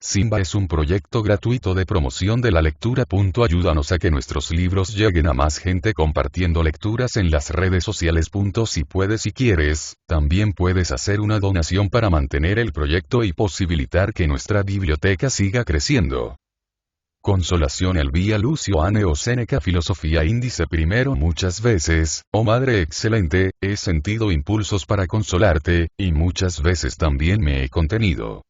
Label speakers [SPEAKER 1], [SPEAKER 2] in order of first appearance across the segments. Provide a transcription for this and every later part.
[SPEAKER 1] Simba es un proyecto gratuito de promoción de la lectura. Ayúdanos a que nuestros libros lleguen a más gente compartiendo lecturas en las redes sociales. Si puedes y quieres, también puedes hacer una donación para mantener el proyecto y posibilitar que nuestra biblioteca siga creciendo. Consolación. El Vía Lucio Anneo Séneca. Filosofía. Índice primero. Muchas veces, oh Madre excelente, he sentido impulsos para consolarte, y muchas veces también me he contenido.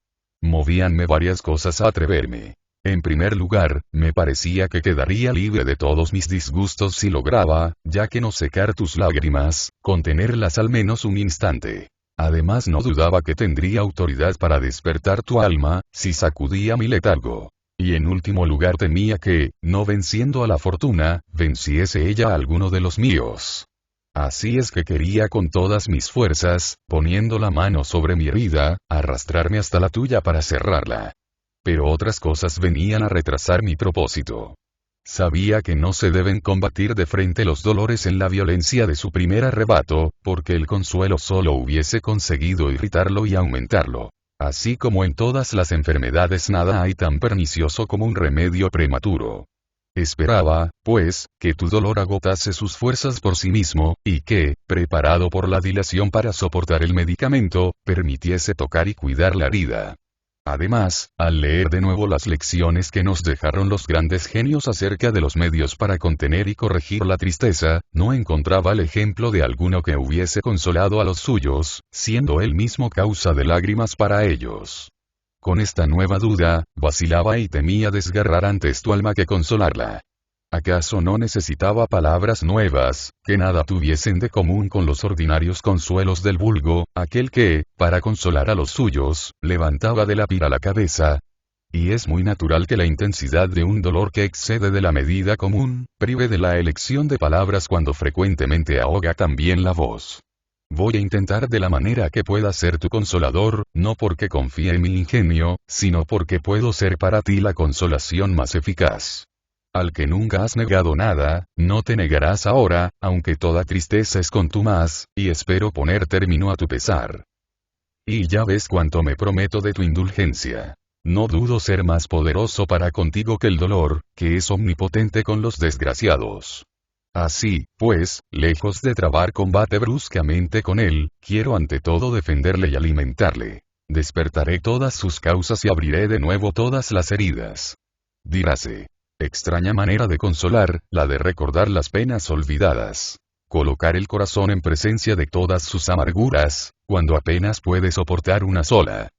[SPEAKER 1] Movíanme varias cosas a atreverme. En primer lugar, me parecía que quedaría libre de todos mis disgustos si lograba, ya que no secar tus lágrimas, contenerlas al menos un instante. Además no dudaba que tendría autoridad para despertar tu alma, si sacudía mi letargo. Y en último lugar temía que, no venciendo a la fortuna, venciese ella a alguno de los míos. Así es que quería con todas mis fuerzas, poniendo la mano sobre mi herida, arrastrarme hasta la tuya para cerrarla. Pero otras cosas venían a retrasar mi propósito. Sabía que no se deben combatir de frente los dolores en la violencia de su primer arrebato, porque el consuelo solo hubiese conseguido irritarlo y aumentarlo. Así como en todas las enfermedades nada hay tan pernicioso como un remedio prematuro. Esperaba, pues, que tu dolor agotase sus fuerzas por sí mismo, y que, preparado por la dilación para soportar el medicamento, permitiese tocar y cuidar la herida. Además, al leer de nuevo las lecciones que nos dejaron los grandes genios acerca de los medios para contener y corregir la tristeza, no encontraba el ejemplo de alguno que hubiese consolado a los suyos, siendo él mismo causa de lágrimas para ellos. Con esta nueva duda, vacilaba y temía desgarrar antes tu alma que consolarla. ¿Acaso no necesitaba palabras nuevas, que nada tuviesen de común con los ordinarios consuelos del vulgo, aquel que, para consolar a los suyos, levantaba de la pira la cabeza? Y es muy natural que la intensidad de un dolor que excede de la medida común, prive de la elección de palabras cuando frecuentemente ahoga también la voz. Voy a intentar de la manera que pueda ser tu consolador, no porque confíe en mi ingenio, sino porque puedo ser para ti la consolación más eficaz. Al que nunca has negado nada, no te negarás ahora, aunque toda tristeza es contumaz, y espero poner término a tu pesar. Y ya ves cuánto me prometo de tu indulgencia. No dudo ser más poderoso para contigo que el dolor, que es omnipotente con los desgraciados. Así, pues, lejos de trabar combate bruscamente con él, quiero ante todo defenderle y alimentarle. Despertaré todas sus causas y abriré de nuevo todas las heridas. Diráse. Extraña manera de consolar, la de recordar las penas olvidadas. Colocar el corazón en presencia de todas sus amarguras, cuando apenas puede soportar una sola.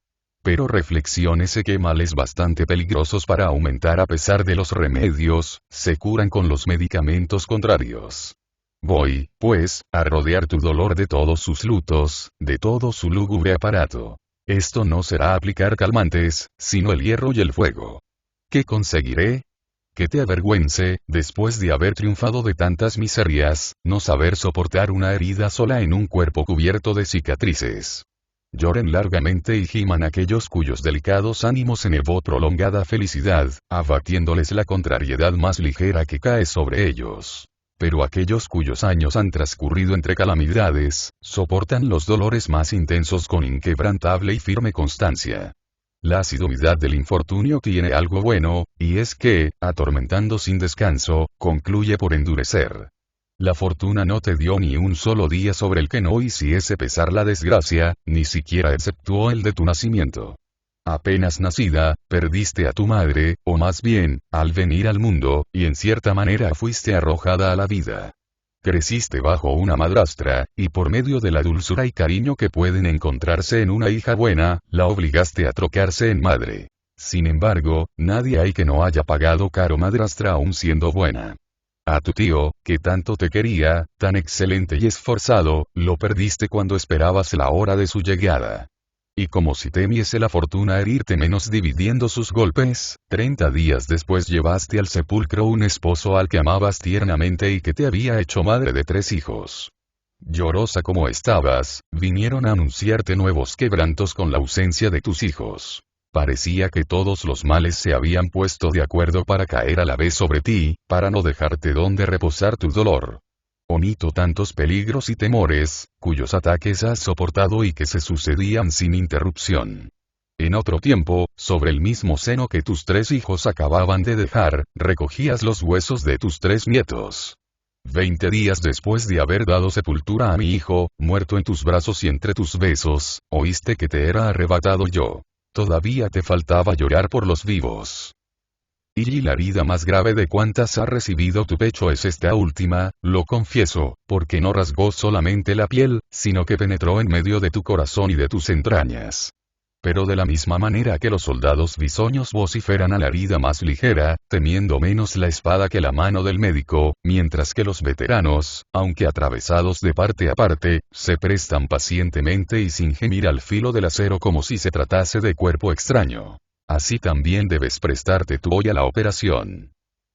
[SPEAKER 1] Pero reflexiónese que males bastante peligrosos para aumentar a pesar de los remedios, se curan con los medicamentos contrarios. Voy, pues, a rodear tu dolor de todos sus lutos, de todo su lúgubre aparato. Esto no será aplicar calmantes, sino el hierro y el fuego. ¿Qué conseguiré? Que te avergüence, después de haber triunfado de tantas miserias, no saber soportar una herida sola en un cuerpo cubierto de cicatrices. Lloren largamente y giman aquellos cuyos delicados ánimos enevó prolongada felicidad, abatiéndoles la contrariedad más ligera que cae sobre ellos. Pero aquellos cuyos años han transcurrido entre calamidades, soportan los dolores más intensos con inquebrantable y firme constancia. La asiduidad del infortunio tiene algo bueno, y es que, atormentando sin descanso, concluye por endurecer. La fortuna no te dio ni un solo día sobre el que no hiciese pesar la desgracia, ni siquiera exceptuó el de tu nacimiento. Apenas nacida, perdiste a tu madre, o más bien, al venir al mundo, y en cierta manera fuiste arrojada a la vida. Creciste bajo una madrastra, y por medio de la dulzura y cariño que pueden encontrarse en una hija buena, la obligaste a trocarse en madre. Sin embargo, nadie hay que no haya pagado caro madrastra aún siendo buena. A tu tío, que tanto te quería, tan excelente y esforzado, lo perdiste cuando esperabas la hora de su llegada. Y como si temiese la fortuna herirte menos dividiendo sus golpes, 30 días después llevaste al sepulcro un esposo al que amabas tiernamente y que te había hecho madre de 3 hijos. Llorosa como estabas, vinieron a anunciarte nuevos quebrantos con la ausencia de tus hijos. Parecía que todos los males se habían puesto de acuerdo para caer a la vez sobre ti, para no dejarte donde reposar tu dolor. Omito tantos peligros y temores, cuyos ataques has soportado y que se sucedían sin interrupción. En otro tiempo, sobre el mismo seno que tus 3 hijos acababan de dejar, recogías los huesos de tus 3 nietos. 20 días después de haber dado sepultura a mi hijo, muerto en tus brazos y entre tus besos, oíste que te era arrebatado yo. Todavía te faltaba llorar por los vivos. Y la herida más grave de cuantas ha recibido tu pecho es esta última, lo confieso, porque no rasgó solamente la piel, sino que penetró en medio de tu corazón y de tus entrañas. Pero de la misma manera que los soldados bisoños vociferan a la herida más ligera, temiendo menos la espada que la mano del médico, mientras que los veteranos, aunque atravesados de parte a parte, se prestan pacientemente y sin gemir al filo del acero como si se tratase de cuerpo extraño. Así también debes prestarte tú hoy a la operación.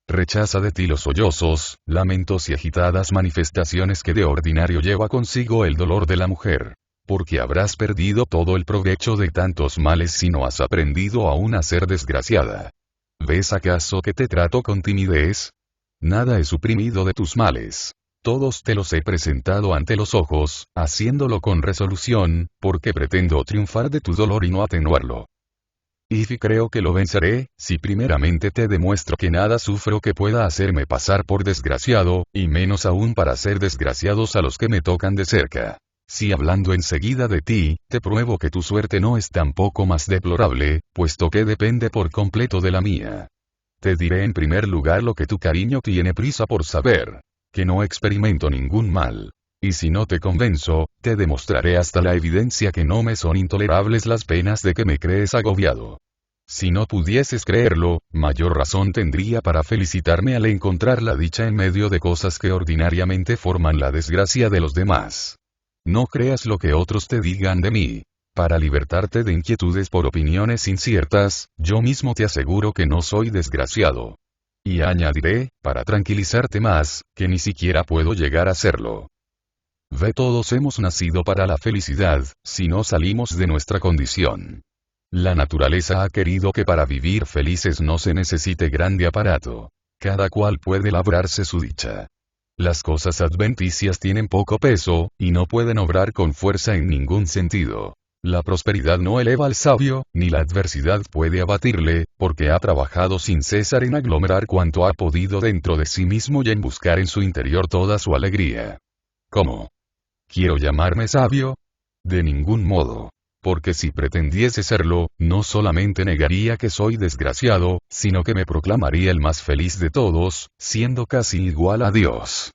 [SPEAKER 1] Rechaza de ti los sollozos, lamentos y agitadas manifestaciones que de ordinario lleva consigo el dolor de la mujer. Porque habrás perdido todo el provecho de tantos males si no has aprendido aún a ser desgraciada. ¿Ves acaso que te trato con timidez? Nada he suprimido de tus males. Todos te los he presentado ante los ojos, haciéndolo con resolución, porque pretendo triunfar de tu dolor y no atenuarlo. Y creo que lo venceré, si primeramente te demuestro que nada sufro que pueda hacerme pasar por desgraciado, y menos aún para ser desgraciados a los que me tocan de cerca. Si hablando enseguida de ti, te pruebo que tu suerte no es tampoco más deplorable, puesto que depende por completo de la mía. Te diré en primer lugar lo que tu cariño tiene prisa por saber, que no experimento ningún mal. Y si no te convenzo, te demostraré hasta la evidencia que no me son intolerables las penas de que me crees agobiado. Si no pudieses creerlo, mayor razón tendría para felicitarme al encontrar la dicha en medio de cosas que ordinariamente forman la desgracia de los demás. No creas lo que otros te digan de mí. Para libertarte de inquietudes por opiniones inciertas, yo mismo te aseguro que no soy desgraciado. Y añadiré, para tranquilizarte más, que ni siquiera puedo llegar a serlo. Ve, todos hemos nacido para la felicidad, si no salimos de nuestra condición. La naturaleza ha querido que para vivir felices no se necesite grande aparato. Cada cual puede labrarse su dicha. Las cosas adventicias tienen poco peso, y no pueden obrar con fuerza en ningún sentido. La prosperidad no eleva al sabio, ni la adversidad puede abatirle, porque ha trabajado sin cesar en aglomerar cuanto ha podido dentro de sí mismo y en buscar en su interior toda su alegría. ¿Cómo? ¿Quiero llamarme sabio? De ningún modo. Porque si pretendiese serlo, no solamente negaría que soy desgraciado, sino que me proclamaría el más feliz de todos, siendo casi igual a Dios.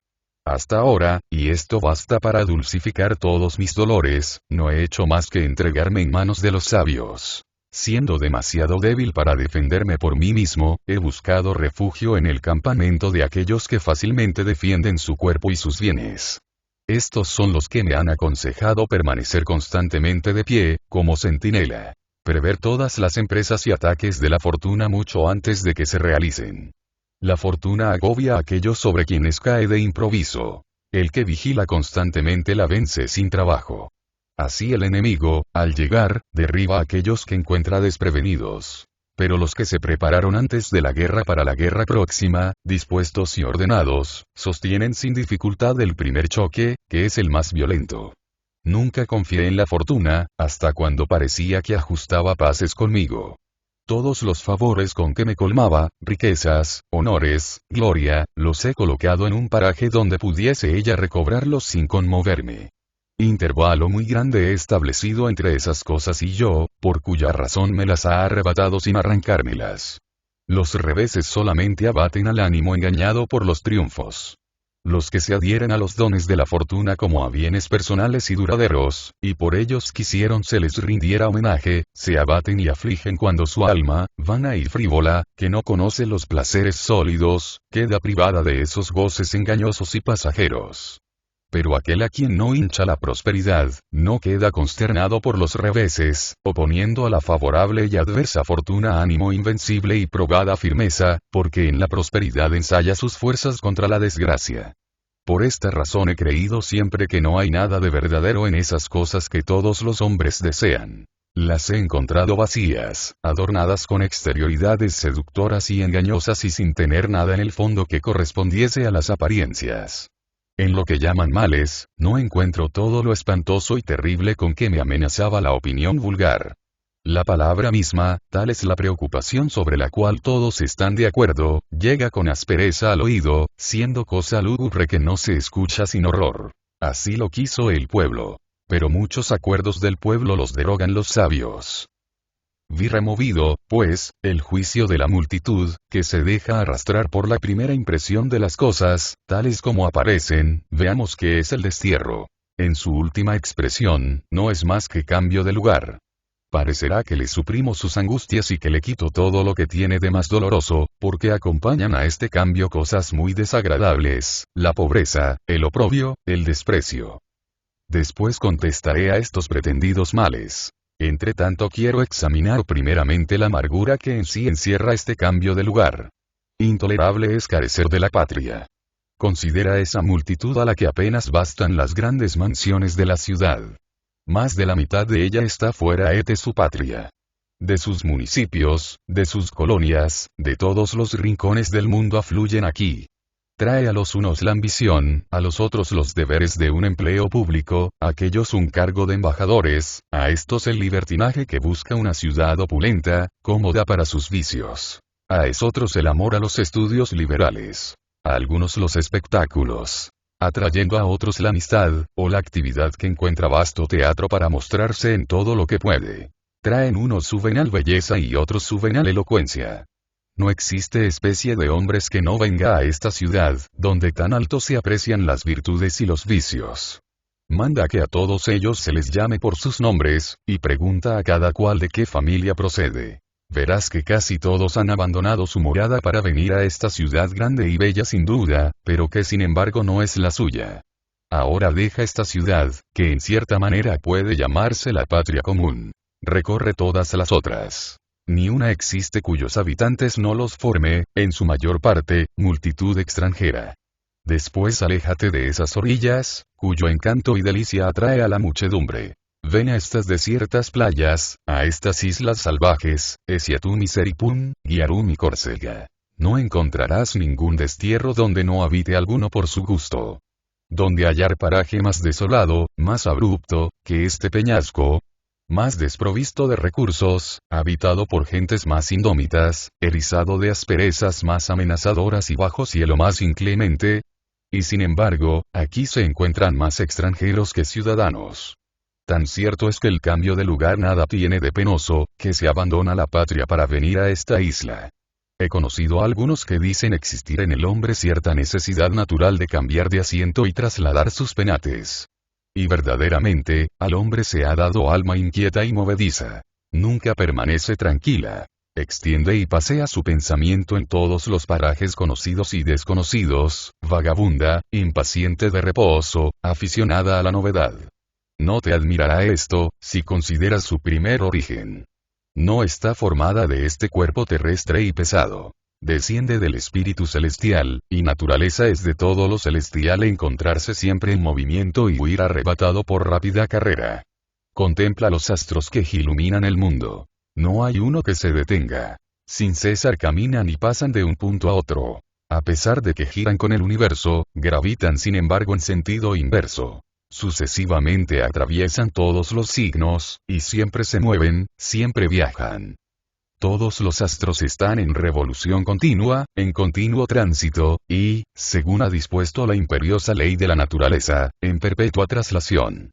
[SPEAKER 1] Hasta ahora, y esto basta para dulcificar todos mis dolores, no he hecho más que entregarme en manos de los sabios. Siendo demasiado débil para defenderme por mí mismo, he buscado refugio en el campamento de aquellos que fácilmente defienden su cuerpo y sus bienes. Estos son los que me han aconsejado permanecer constantemente de pie, como centinela. Prever todas las empresas y ataques de la fortuna mucho antes de que se realicen. La fortuna agobia a aquellos sobre quienes cae de improviso. El que vigila constantemente la vence sin trabajo. Así el enemigo, al llegar, derriba a aquellos que encuentra desprevenidos. Pero los que se prepararon antes de la guerra para la guerra próxima, dispuestos y ordenados, sostienen sin dificultad el primer choque, que es el más violento. Nunca confié en la fortuna, hasta cuando parecía que ajustaba paces conmigo. Todos los favores con que me colmaba, riquezas, honores, gloria, los he colocado en un paraje donde pudiese ella recobrarlos sin conmoverme. Intervalo muy grande he establecido entre esas cosas y yo, por cuya razón me las ha arrebatado sin arrancármelas. Los reveses solamente abaten al ánimo engañado por los triunfos. Los que se adhieren a los dones de la fortuna como a bienes personales y duraderos, y por ellos quisieron se les rindiera homenaje, se abaten y afligen cuando su alma, vana y frívola, que no conoce los placeres sólidos, queda privada de esos goces engañosos y pasajeros. Pero aquel a quien no hincha la prosperidad, no queda consternado por los reveses, oponiendo a la favorable y adversa fortuna ánimo invencible y probada firmeza, porque en la prosperidad ensaya sus fuerzas contra la desgracia. Por esta razón he creído siempre que no hay nada de verdadero en esas cosas que todos los hombres desean. Las he encontrado vacías, adornadas con exterioridades seductoras y engañosas y sin tener nada en el fondo que correspondiese a las apariencias. En lo que llaman males, no encuentro todo lo espantoso y terrible con que me amenazaba la opinión vulgar. La palabra misma, tal es la preocupación sobre la cual todos están de acuerdo, llega con aspereza al oído, siendo cosa lúgubre que no se escucha sin horror. Así lo quiso el pueblo. Pero muchos acuerdos del pueblo los derogan los sabios. Vi removido, pues, el juicio de la multitud, que se deja arrastrar por la primera impresión de las cosas, tales como aparecen, veamos qué es el destierro. En su última expresión, no es más que cambio de lugar. Parecerá que le suprimo sus angustias y que le quito todo lo que tiene de más doloroso, porque acompañan a este cambio cosas muy desagradables, la pobreza, el oprobio, el desprecio. Después contestaré a estos pretendidos males. Entre tanto quiero examinar primeramente la amargura que en sí encierra este cambio de lugar. Intolerable es carecer de la patria. Considera esa multitud a la que apenas bastan las grandes mansiones de la ciudad. Más de la mitad de ella está fuera de su patria. De sus municipios, de sus colonias, de todos los rincones del mundo afluyen aquí. Trae a los unos la ambición, a los otros los deberes de un empleo público, a aquellos un cargo de embajadores, a estos el libertinaje que busca una ciudad opulenta, cómoda para sus vicios. A esotros el amor a los estudios liberales. A algunos los espectáculos. Atrayendo a otros la amistad, o la actividad que encuentra vasto teatro para mostrarse en todo lo que puede. Traen unos su venal belleza y otros su venal elocuencia. No existe especie de hombres que no venga a esta ciudad, donde tan alto se aprecian las virtudes y los vicios. Manda que a todos ellos se les llame por sus nombres, y pregunta a cada cual de qué familia procede. Verás que casi todos han abandonado su morada para venir a esta ciudad grande y bella sin duda, pero que sin embargo no es la suya. Ahora deja esta ciudad, que en cierta manera puede llamarse la patria común. Recorre todas las otras. Ni una existe cuyos habitantes no los forme, en su mayor parte, multitud extranjera. Después aléjate de esas orillas, cuyo encanto y delicia atrae a la muchedumbre. Ven a estas desiertas playas, a estas islas salvajes, Esiatum y Seripun, Guiarum y Córcega. No encontrarás ningún destierro donde no habite alguno por su gusto. Donde hallar paraje más desolado, más abrupto, que este peñasco, más desprovisto de recursos, habitado por gentes más indómitas, erizado de asperezas más amenazadoras y bajo cielo más inclemente. Y sin embargo, aquí se encuentran más extranjeros que ciudadanos. Tan cierto es que el cambio de lugar nada tiene de penoso, que se abandona la patria para venir a esta isla. He conocido a algunos que dicen existir en el hombre cierta necesidad natural de cambiar de asiento y trasladar sus penates. Y verdaderamente, al hombre se ha dado alma inquieta y movediza. Nunca permanece tranquila. Extiende y pasea su pensamiento en todos los parajes conocidos y desconocidos, vagabunda, impaciente de reposo, aficionada a la novedad. No te admirará esto, si consideras su primer origen. No está formada de este cuerpo terrestre y pesado. Desciende del espíritu celestial, y naturaleza es de todo lo celestial encontrarse siempre en movimiento y huir arrebatado por rápida carrera. Contempla los astros que iluminan el mundo. No hay uno que se detenga. Sin cesar caminan y pasan de un punto a otro. A pesar de que giran con el universo, gravitan sin embargo en sentido inverso. Sucesivamente atraviesan todos los signos, y siempre se mueven, siempre viajan. Todos los astros están en revolución continua, en continuo tránsito, y, según ha dispuesto la imperiosa ley de la naturaleza, en perpetua traslación.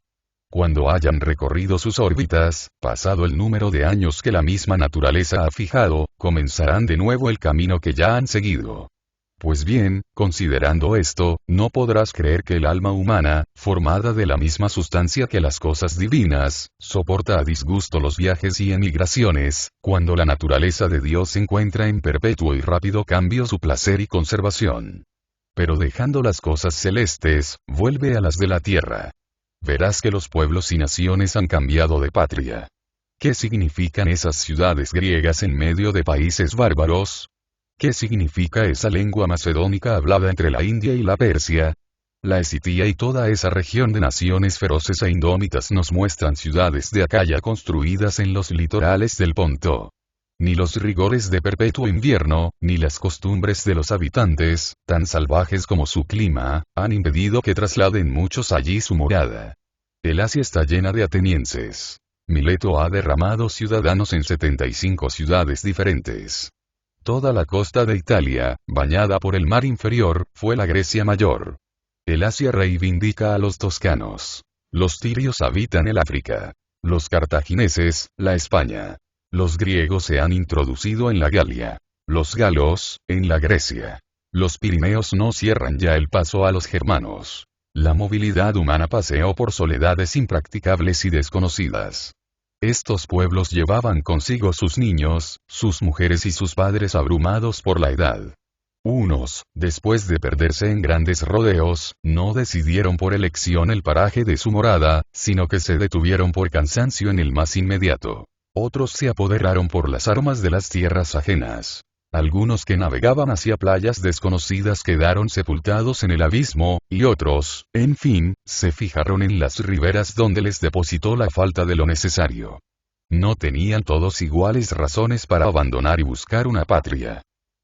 [SPEAKER 1] Cuando hayan recorrido sus órbitas, pasado el número de años que la misma naturaleza ha fijado, comenzarán de nuevo el camino que ya han seguido. Pues bien, considerando esto, no podrás creer que el alma humana, formada de la misma sustancia que las cosas divinas, soporta a disgusto los viajes y emigraciones, cuando la naturaleza de Dios encuentra en perpetuo y rápido cambio su placer y conservación. Pero dejando las cosas celestes, vuelve a las de la tierra. Verás que los pueblos y naciones han cambiado de patria. ¿Qué significan esas ciudades griegas en medio de países bárbaros? ¿Qué significa esa lengua macedónica hablada entre la India y la Persia? La Escitia y toda esa región de naciones feroces e indómitas nos muestran ciudades de Acaya construidas en los litorales del Ponto. Ni los rigores de perpetuo invierno, ni las costumbres de los habitantes, tan salvajes como su clima, han impedido que trasladen muchos allí su morada. El Asia está llena de atenienses. Mileto ha derramado ciudadanos en 75 ciudades diferentes. Toda la costa de Italia, bañada por el mar inferior, fue la Grecia mayor. El Asia reivindica a los toscanos. Los tirios habitan el África. Los cartagineses, la España. Los griegos se han introducido en la Galia. Los galos, en la Grecia. Los Pirineos no cierran ya el paso a los germanos. La movilidad humana paseó por soledades impracticables y desconocidas. Estos pueblos llevaban consigo sus niños, sus mujeres y sus padres abrumados por la edad. Unos, después de perderse en grandes rodeos, no decidieron por elección el paraje de su morada, sino que se detuvieron por cansancio en el más inmediato. Otros se apoderaron por las aromas de las tierras ajenas. Algunos que navegaban hacia playas desconocidas quedaron sepultados en el abismo, y otros, en fin, se fijaron en las riberas donde les depositó la falta de lo necesario. No tenían todos iguales razones para abandonar y buscar una patria.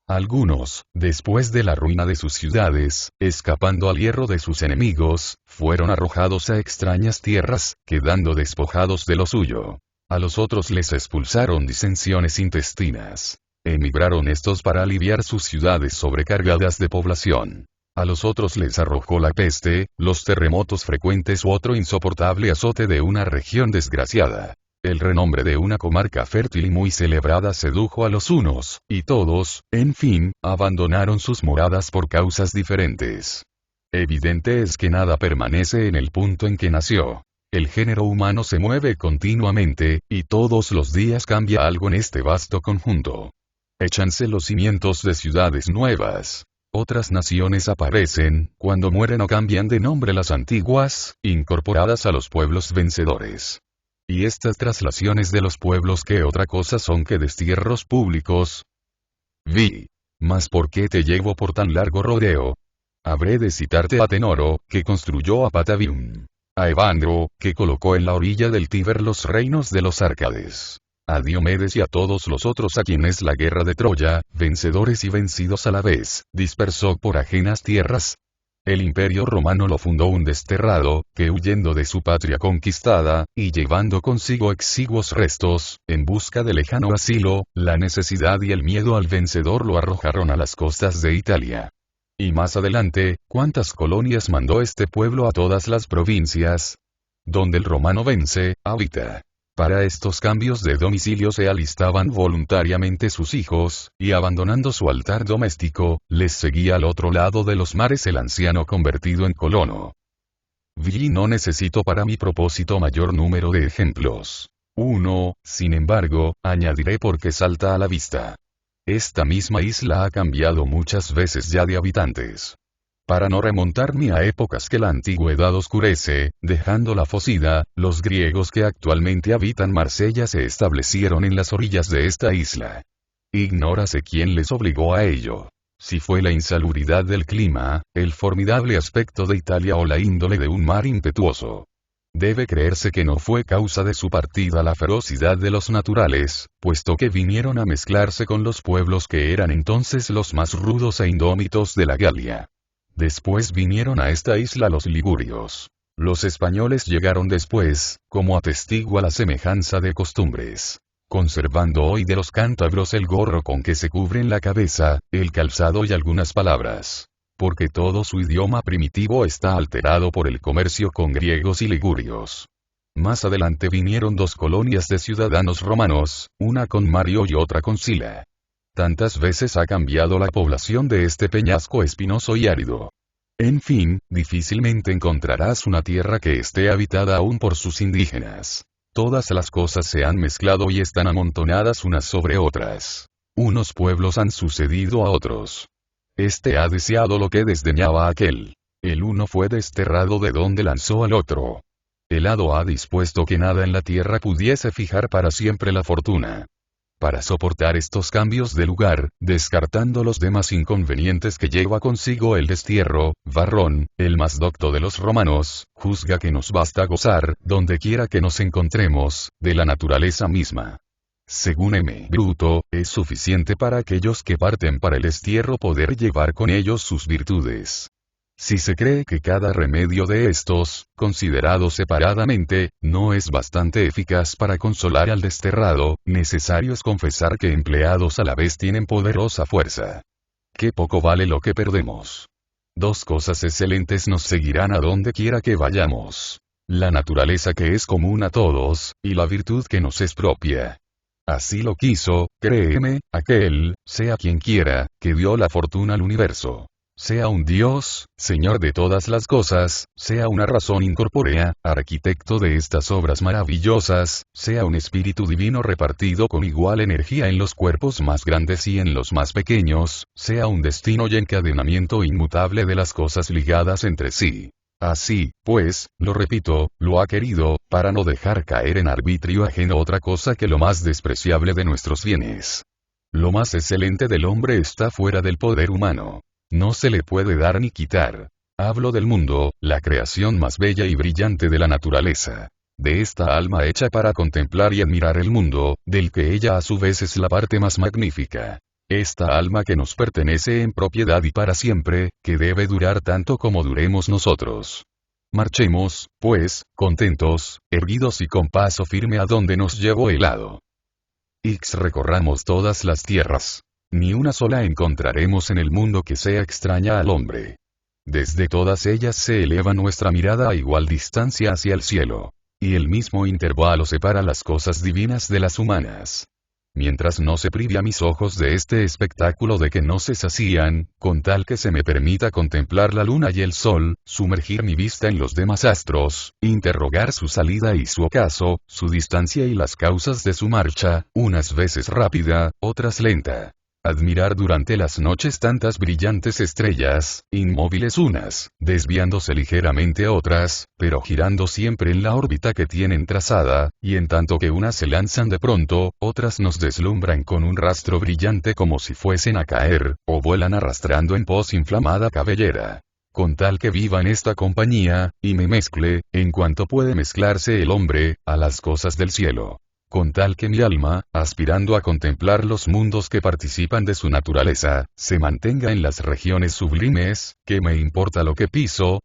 [SPEAKER 1] Algunos, después de la ruina de sus ciudades, escapando al hierro de sus enemigos, fueron arrojados a extrañas tierras, quedando despojados de lo suyo. A los otros les expulsaron disensiones intestinas. Emigraron estos para aliviar sus ciudades sobrecargadas de población. A los otros les arrojó la peste, los terremotos frecuentes u otro insoportable azote de una región desgraciada. El renombre de una comarca fértil y muy celebrada sedujo a los unos, y todos, en fin, abandonaron sus moradas por causas diferentes. Evidente es que nada permanece en el punto en que nació. El género humano se mueve continuamente, y todos los días cambia algo en este vasto conjunto. Échanse los cimientos de ciudades nuevas. Otras naciones aparecen, cuando mueren o cambian de nombre las antiguas, incorporadas a los pueblos vencedores. Y estas traslaciones de los pueblos ¿qué otra cosa son que destierros públicos? Mas ¿por qué te llevo por tan largo rodeo? Habré de citarte a Tenoro, que construyó a Patavium. A Evandro, que colocó en la orilla del Tíber los reinos de los Árcades. A Diomedes y a todos los otros a quienes la guerra de Troya, vencedores y vencidos a la vez, dispersó por ajenas tierras. El imperio romano lo fundó un desterrado, que huyendo de su patria conquistada, y llevando consigo exiguos restos, en busca de lejano asilo, la necesidad y el miedo al vencedor lo arrojaron a las costas de Italia. Y más adelante, ¿cuántas colonias mandó este pueblo a todas las provincias? Donde el romano vence, habita. Para estos cambios de domicilio se alistaban voluntariamente sus hijos, y abandonando su altar doméstico, les seguía al otro lado de los mares el anciano convertido en colono. No necesito para mi propósito mayor número de ejemplos. Uno, sin embargo, añadiré porque salta a la vista. Esta misma isla ha cambiado muchas veces ya de habitantes. Para no remontarme a épocas que la antigüedad oscurece, dejando la Fócida, los griegos que actualmente habitan Marsella se establecieron en las orillas de esta isla. Ignórase quién les obligó a ello. Si fue la insalubridad del clima, el formidable aspecto de Italia o la índole de un mar impetuoso. Debe creerse que no fue causa de su partida la ferocidad de los naturales, puesto que vinieron a mezclarse con los pueblos que eran entonces los más rudos e indómitos de la Galia. Después vinieron a esta isla los ligurios. Los españoles llegaron después, como atestigua la semejanza de costumbres. Conservando hoy de los cántabros el gorro con que se cubren la cabeza, el calzado y algunas palabras. Porque todo su idioma primitivo está alterado por el comercio con griegos y ligurios. Más adelante vinieron dos colonias de ciudadanos romanos, una con Mario y otra con Sila. Tantas veces ha cambiado la población de este peñasco espinoso y árido. En fin, difícilmente encontrarás una tierra que esté habitada aún por sus indígenas. Todas las cosas se han mezclado y están amontonadas unas sobre otras. Unos pueblos han sucedido a otros. Este ha deseado lo que desdeñaba aquel. El uno fue desterrado de donde lanzó al otro. El hado ha dispuesto que nada en la tierra pudiese fijar para siempre la fortuna. Para soportar estos cambios de lugar, descartando los demás inconvenientes que lleva consigo el destierro, Varrón, el más docto de los romanos, juzga que nos basta gozar, donde quiera que nos encontremos, de la naturaleza misma. Según M. Bruto, es suficiente para aquellos que parten para el destierro poder llevar con ellos sus virtudes. Si se cree que cada remedio de estos, considerado separadamente, no es bastante eficaz para consolar al desterrado, necesario es confesar que empleados a la vez tienen poderosa fuerza. Qué poco vale lo que perdemos. Dos cosas excelentes nos seguirán a donde quiera que vayamos. La naturaleza que es común a todos, y la virtud que nos es propia. Así lo quiso, créeme, aquel, sea quien quiera, que dio la fortuna al universo. Sea un Dios, Señor de todas las cosas, sea una razón incorpórea, arquitecto de estas obras maravillosas, sea un espíritu divino repartido con igual energía en los cuerpos más grandes y en los más pequeños, sea un destino y encadenamiento inmutable de las cosas ligadas entre sí. Así, pues, lo repito, lo ha querido, para no dejar caer en arbitrio ajeno otra cosa que lo más despreciable de nuestros bienes. Lo más excelente del hombre está fuera del poder humano. No se le puede dar ni quitar. Hablo del mundo, la creación más bella y brillante de la naturaleza. De esta alma hecha para contemplar y admirar el mundo, del que ella a su vez es la parte más magnífica. Esta alma que nos pertenece en propiedad y para siempre, que debe durar tanto como duremos nosotros. Marchemos, pues, contentos, erguidos y con paso firme a donde nos llevó el hado. Recorramos todas las tierras. Ni una sola encontraremos en el mundo que sea extraña al hombre. Desde todas ellas se eleva nuestra mirada a igual distancia hacia el cielo. Y el mismo intervalo separa las cosas divinas de las humanas. Mientras no se prive a mis ojos de este espectáculo de que no se sacían, con tal que se me permita contemplar la luna y el sol, sumergir mi vista en los demás astros, interrogar su salida y su ocaso, su distancia y las causas de su marcha, unas veces rápida, otras lenta. Admirar durante las noches tantas brillantes estrellas, inmóviles unas, desviándose ligeramente otras, pero girando siempre en la órbita que tienen trazada, y en tanto que unas se lanzan de pronto, otras nos deslumbran con un rastro brillante como si fuesen a caer, o vuelan arrastrando en pos inflamada cabellera. Con tal que viva en esta compañía, y me mezcle, en cuanto puede mezclarse el hombre, a las cosas del cielo. Con tal que mi alma, aspirando a contemplar los mundos que participan de su naturaleza, se mantenga en las regiones sublimes, ¿qué me importa lo que piso?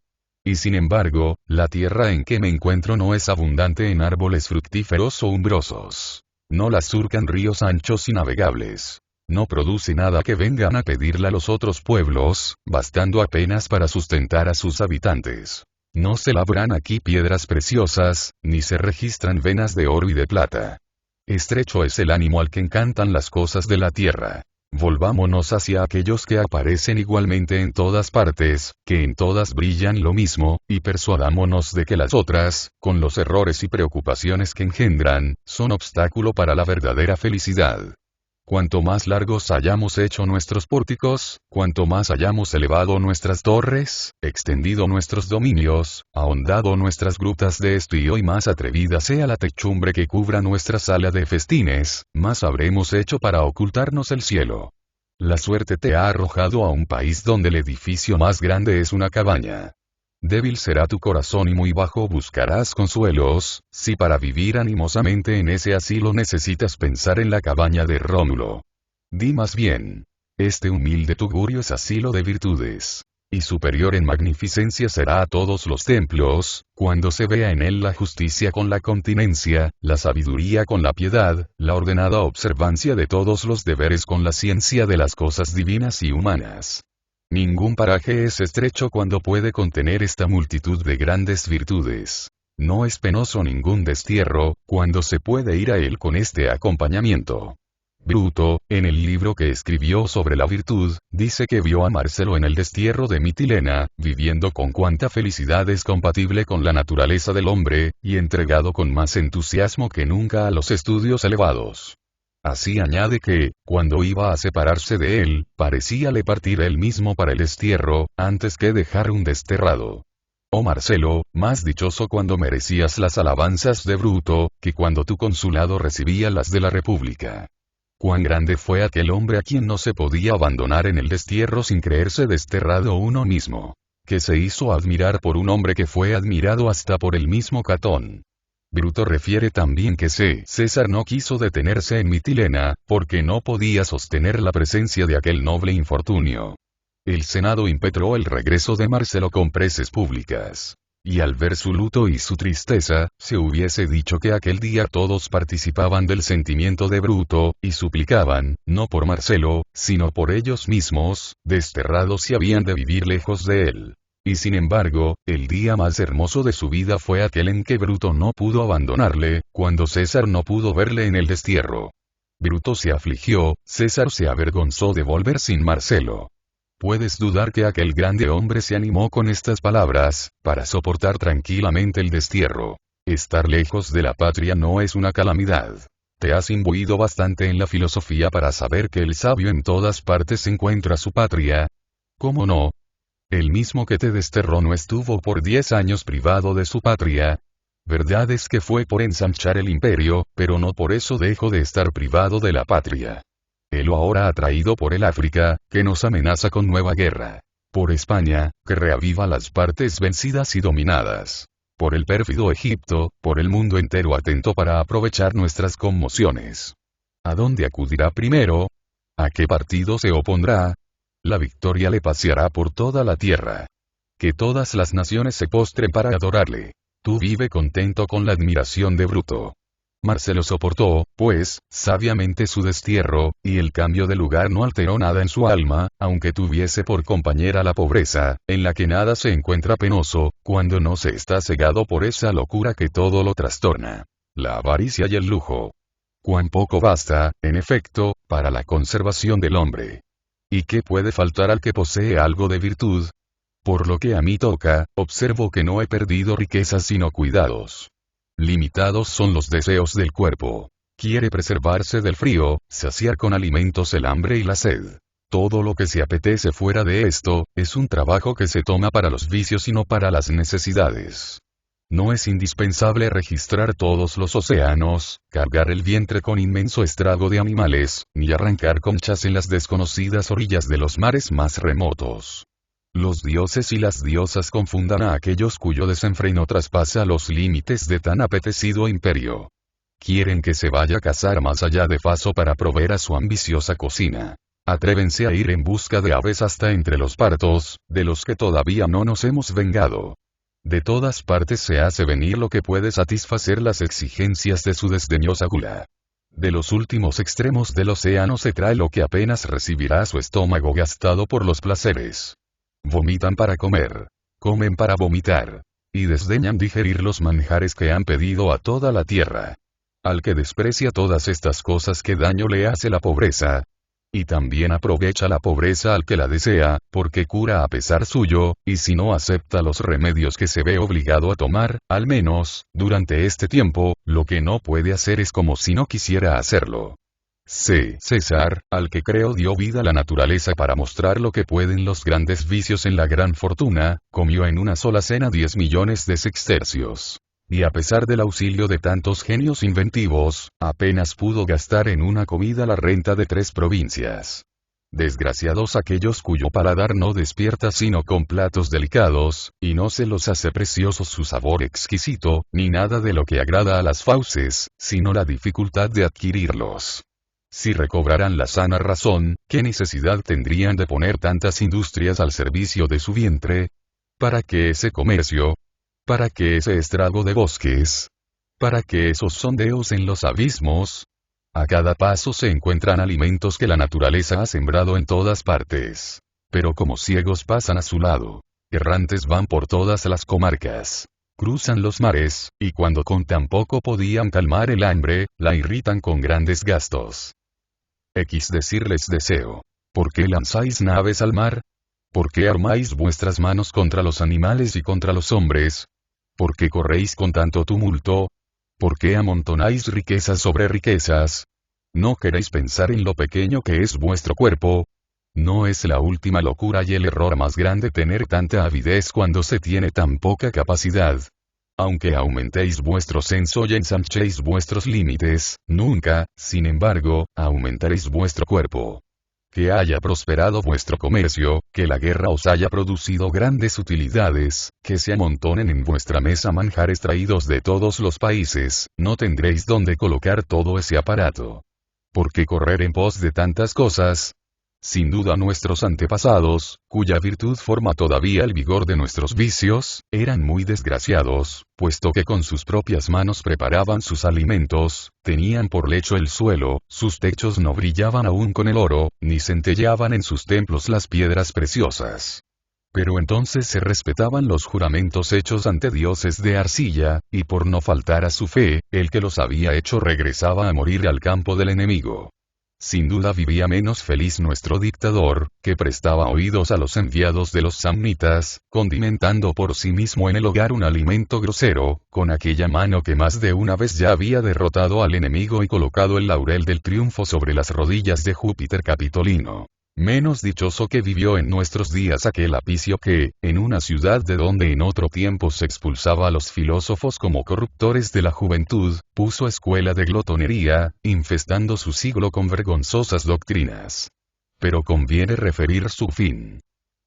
[SPEAKER 1] Y sin embargo, la tierra en que me encuentro no es abundante en árboles fructíferos o umbrosos. No la surcan ríos anchos y navegables. No produce nada que vengan a pedirla los otros pueblos, bastando apenas para sustentar a sus habitantes. No se labran aquí piedras preciosas, ni se registran venas de oro y de plata. Estrecho es el ánimo al que encantan las cosas de la tierra. Volvámonos hacia aquellos que aparecen igualmente en todas partes, que en todas brillan lo mismo, y persuadámonos de que las otras, con los errores y preocupaciones que engendran, son obstáculo para la verdadera felicidad. Cuanto más largos hayamos hecho nuestros pórticos, cuanto más hayamos elevado nuestras torres, extendido nuestros dominios, ahondado nuestras grutas de estío y más atrevida sea la techumbre que cubra nuestra sala de festines, más habremos hecho para ocultarnos el cielo. La suerte te ha arrojado a un país donde el edificio más grande es una cabaña. Débil será tu corazón y muy bajo buscarás consuelos, si para vivir animosamente en ese asilo necesitas pensar en la cabaña de Rómulo. Di más bien. Este humilde tugurio es asilo de virtudes. Y superior en magnificencia será a todos los templos, cuando se vea en él la justicia con la continencia, la sabiduría con la piedad, la ordenada observancia de todos los deberes con la ciencia de las cosas divinas y humanas. Ningún paraje es estrecho cuando puede contener esta multitud de grandes virtudes. No es penoso ningún destierro, cuando se puede ir a él con este acompañamiento. Bruto, en el libro que escribió sobre la virtud, dice que vio a Marcelo en el destierro de Mitilena, viviendo con cuanta felicidad es compatible con la naturaleza del hombre, y entregado con más entusiasmo que nunca a los estudios elevados. Así añade que, cuando iba a separarse de él, parecíale partir él mismo para el destierro, antes que dejar un desterrado. Oh Marcelo, más dichoso cuando merecías las alabanzas de Bruto, que cuando tu consulado recibía las de la República. Cuán grande fue aquel hombre a quien no se podía abandonar en el destierro sin creerse desterrado uno mismo. Que se hizo admirar por un hombre que fue admirado hasta por el mismo Catón. Bruto refiere también que César no quiso detenerse en Mitilena, porque no podía sostener la presencia de aquel noble infortunio. El Senado impetró el regreso de Marcelo con preces públicas. Y al ver su luto y su tristeza, se hubiese dicho que aquel día todos participaban del sentimiento de Bruto, y suplicaban, no por Marcelo, sino por ellos mismos, desterrados y habían de vivir lejos de él. Y sin embargo, el día más hermoso de su vida fue aquel en que Bruto no pudo abandonarle, cuando César no pudo verle en el destierro. Bruto se afligió, César se avergonzó de volver sin Marcelo. ¿Puedes dudar que aquel grande hombre se animó con estas palabras, para soportar tranquilamente el destierro? Estar lejos de la patria no es una calamidad. Te has imbuido bastante en la filosofía para saber que el sabio en todas partes encuentra su patria. ¿Cómo no? El mismo que te desterró no estuvo por 10 años privado de su patria. Verdad es que fue por ensanchar el imperio, pero no por eso dejó de estar privado de la patria. Él ahora atraído por el África, que nos amenaza con nueva guerra. Por España, que reaviva las partes vencidas y dominadas. Por el pérfido Egipto, por el mundo entero atento para aprovechar nuestras conmociones. ¿A dónde acudirá primero? ¿A qué partido se opondrá? La victoria le paseará por toda la tierra. Que todas las naciones se postren para adorarle. Tú vive contento con la admiración de Bruto. Marcelo soportó, pues, sabiamente su destierro, y el cambio de lugar no alteró nada en su alma, aunque tuviese por compañera la pobreza, en la que nada se encuentra penoso, cuando no se está cegado por esa locura que todo lo trastorna. La avaricia y el lujo. Cuán poco basta, en efecto, para la conservación del hombre. ¿Y qué puede faltar al que posee algo de virtud? Por lo que a mí toca, observo que no he perdido riquezas sino cuidados. Limitados son los deseos del cuerpo. Quiere preservarse del frío, saciar con alimentos el hambre y la sed. Todo lo que se apetece fuera de esto, es un trabajo que se toma para los vicios y no para las necesidades. No es indispensable registrar todos los océanos, cargar el vientre con inmenso estrago de animales, ni arrancar conchas en las desconocidas orillas de los mares más remotos. Los dioses y las diosas confundan a aquellos cuyo desenfreno traspasa los límites de tan apetecido imperio. Quieren que se vaya a cazar más allá de Faso para proveer a su ambiciosa cocina. Atrévense a ir en busca de aves hasta entre los partos, de los que todavía no nos hemos vengado. De todas partes se hace venir lo que puede satisfacer las exigencias de su desdeñosa gula. De los últimos extremos del océano se trae lo que apenas recibirá su estómago gastado por los placeres. Vomitan para comer. Comen para vomitar. Y desdeñan digerir los manjares que han pedido a toda la tierra. Al que desprecia todas estas cosas, ¿qué daño le hace la pobreza? Y también aprovecha la pobreza al que la desea, porque cura a pesar suyo, y si no acepta los remedios que se ve obligado a tomar, al menos, durante este tiempo, lo que no puede hacer es como si no quisiera hacerlo. César, al que creo dio vida la naturaleza para mostrar lo que pueden los grandes vicios en la gran fortuna, comió en una sola cena 10 millones de sextercios. Y a pesar del auxilio de tantos genios inventivos, apenas pudo gastar en una comida la renta de 3 provincias. Desgraciados aquellos cuyo paladar no despierta sino con platos delicados, y no se los hace preciosos su sabor exquisito, ni nada de lo que agrada a las fauces, sino la dificultad de adquirirlos. Si recobraran la sana razón, ¿qué necesidad tendrían de poner tantas industrias al servicio de su vientre? ¿Para qué ese comercio? ¿Para qué ese estrago de bosques? ¿Para qué esos sondeos en los abismos? A cada paso se encuentran alimentos que la naturaleza ha sembrado en todas partes. Pero como ciegos pasan a su lado. Errantes van por todas las comarcas. Cruzan los mares, y cuando con tan poco podían calmar el hambre, la irritan con grandes gastos. Decirles deseo. ¿Por qué lanzáis naves al mar? ¿Por qué armáis vuestras manos contra los animales y contra los hombres? ¿Por qué corréis con tanto tumulto? ¿Por qué amontonáis riquezas sobre riquezas? ¿No queréis pensar en lo pequeño que es vuestro cuerpo? ¿No es la última locura y el error más grande tener tanta avidez cuando se tiene tan poca capacidad? Aunque aumentéis vuestro censo y ensanchéis vuestros límites, nunca, sin embargo, aumentaréis vuestro cuerpo. Que haya prosperado vuestro comercio, que la guerra os haya producido grandes utilidades, que se amontonen en vuestra mesa manjares traídos de todos los países, no tendréis dónde colocar todo ese aparato. ¿Por qué correr en pos de tantas cosas? Sin duda nuestros antepasados, cuya virtud forma todavía el vigor de nuestros vicios, eran muy desgraciados, puesto que con sus propias manos preparaban sus alimentos, tenían por lecho el suelo, sus techos no brillaban aún con el oro, ni centelleaban en sus templos las piedras preciosas. Pero entonces se respetaban los juramentos hechos ante dioses de arcilla, y por no faltar a su fe, el que los había hecho regresaba a morir al campo del enemigo. Sin duda vivía menos feliz nuestro dictador, que prestaba oídos a los enviados de los samnitas, condimentando por sí mismo en el hogar un alimento grosero, con aquella mano que más de una vez ya había derrotado al enemigo y colocado el laurel del triunfo sobre las rodillas de Júpiter Capitolino. Menos dichoso que vivió en nuestros días aquel Apicio que, en una ciudad de donde en otro tiempo se expulsaba a los filósofos como corruptores de la juventud, puso escuela de glotonería, infestando su siglo con vergonzosas doctrinas. Pero conviene referir su fin.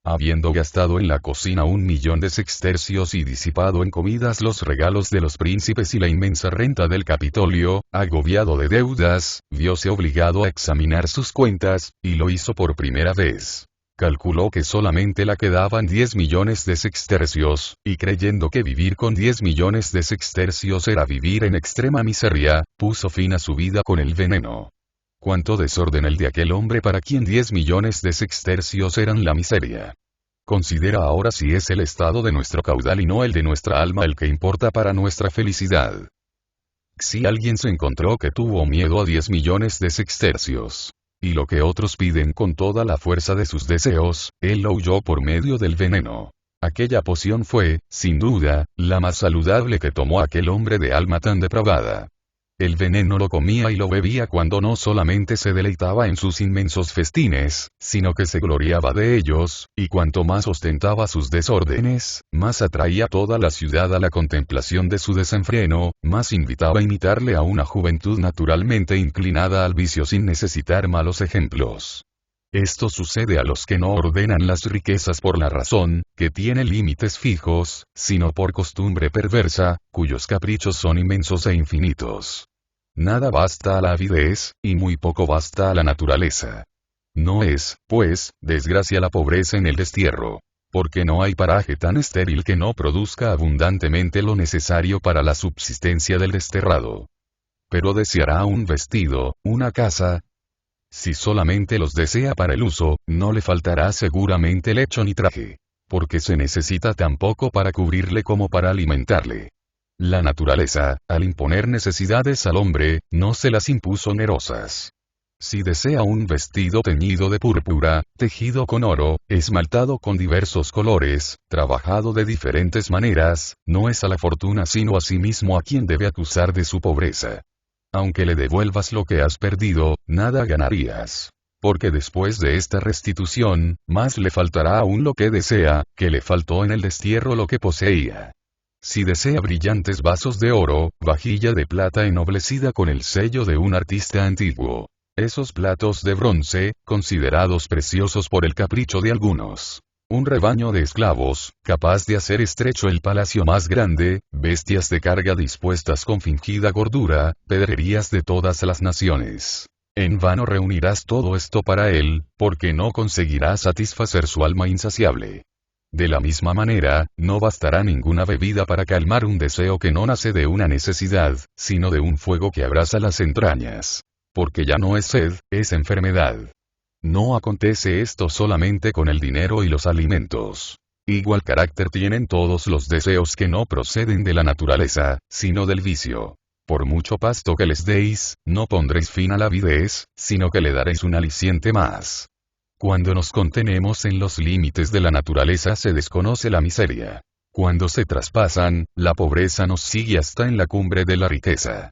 [SPEAKER 1] Habiendo gastado en la cocina 1.000.000 de sextercios y disipado en comidas los regalos de los príncipes y la inmensa renta del Capitolio, agobiado de deudas, vióse obligado a examinar sus cuentas, y lo hizo por primera vez. Calculó que solamente le quedaban 10 millones de sextercios, y creyendo que vivir con 10 millones de sextercios era vivir en extrema miseria, puso fin a su vida con el veneno. Cuánto desorden el de aquel hombre para quien 10 millones de sextercios eran la miseria. Considera ahora si es el estado de nuestro caudal y no el de nuestra alma el que importa para nuestra felicidad. Si alguien se encontró que tuvo miedo a 10 millones de sextercios, y lo que otros piden con toda la fuerza de sus deseos, él lo huyó por medio del veneno. Aquella poción fue, sin duda, la más saludable que tomó aquel hombre de alma tan depravada. El veneno lo comía y lo bebía cuando no solamente se deleitaba en sus inmensos festines, sino que se gloriaba de ellos, y cuanto más ostentaba sus desórdenes, más atraía toda la ciudad a la contemplación de su desenfreno, más invitaba a imitarle a una juventud naturalmente inclinada al vicio sin necesitar malos ejemplos. Esto sucede a los que no ordenan las riquezas por la razón, que tiene límites fijos, sino por costumbre perversa, cuyos caprichos son inmensos e infinitos. Nada basta a la avidez, y muy poco basta a la naturaleza. No es, pues, desgracia la pobreza en el destierro. Porque no hay paraje tan estéril que no produzca abundantemente lo necesario para la subsistencia del desterrado. Pero deseará un vestido, una casa. Si solamente los desea para el uso, no le faltará seguramente lecho ni traje. Porque se necesita tan poco para cubrirle como para alimentarle. La naturaleza, al imponer necesidades al hombre, no se las impuso onerosas. Si desea un vestido teñido de púrpura, tejido con oro, esmaltado con diversos colores, trabajado de diferentes maneras, no es a la fortuna sino a sí mismo a quien debe acusar de su pobreza. Aunque le devuelvas lo que has perdido, nada ganarías. Porque después de esta restitución, más le faltará aún lo que desea, que le faltó en el destierro lo que poseía. Si desea brillantes vasos de oro, vajilla de plata ennoblecida con el sello de un artista antiguo. Esos platos de bronce, considerados preciosos por el capricho de algunos. Un rebaño de esclavos, capaz de hacer estrecho el palacio más grande, bestias de carga dispuestas con fingida gordura, pedrerías de todas las naciones. En vano reunirás todo esto para él, porque no conseguirás satisfacer su alma insaciable. De la misma manera, no bastará ninguna bebida para calmar un deseo que no nace de una necesidad, sino de un fuego que abrasa las entrañas. Porque ya no es sed, es enfermedad. No acontece esto solamente con el dinero y los alimentos. Igual carácter tienen todos los deseos que no proceden de la naturaleza, sino del vicio. Por mucho pasto que les deis, no pondréis fin a la avidez, sino que le daréis un aliciente más. Cuando nos contenemos en los límites de la naturaleza se desconoce la miseria. Cuando se traspasan, la pobreza nos sigue hasta en la cumbre de la riqueza.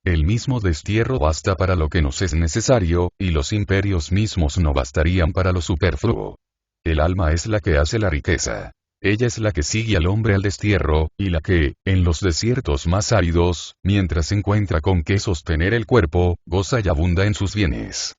[SPEAKER 1] El mismo destierro basta para lo que nos es necesario, y los imperios mismos no bastarían para lo superfluo. El alma es la que hace la riqueza. Ella es la que sigue al hombre al destierro, y la que, en los desiertos más áridos, mientras encuentra con qué sostener el cuerpo, goza y abunda en sus bienes.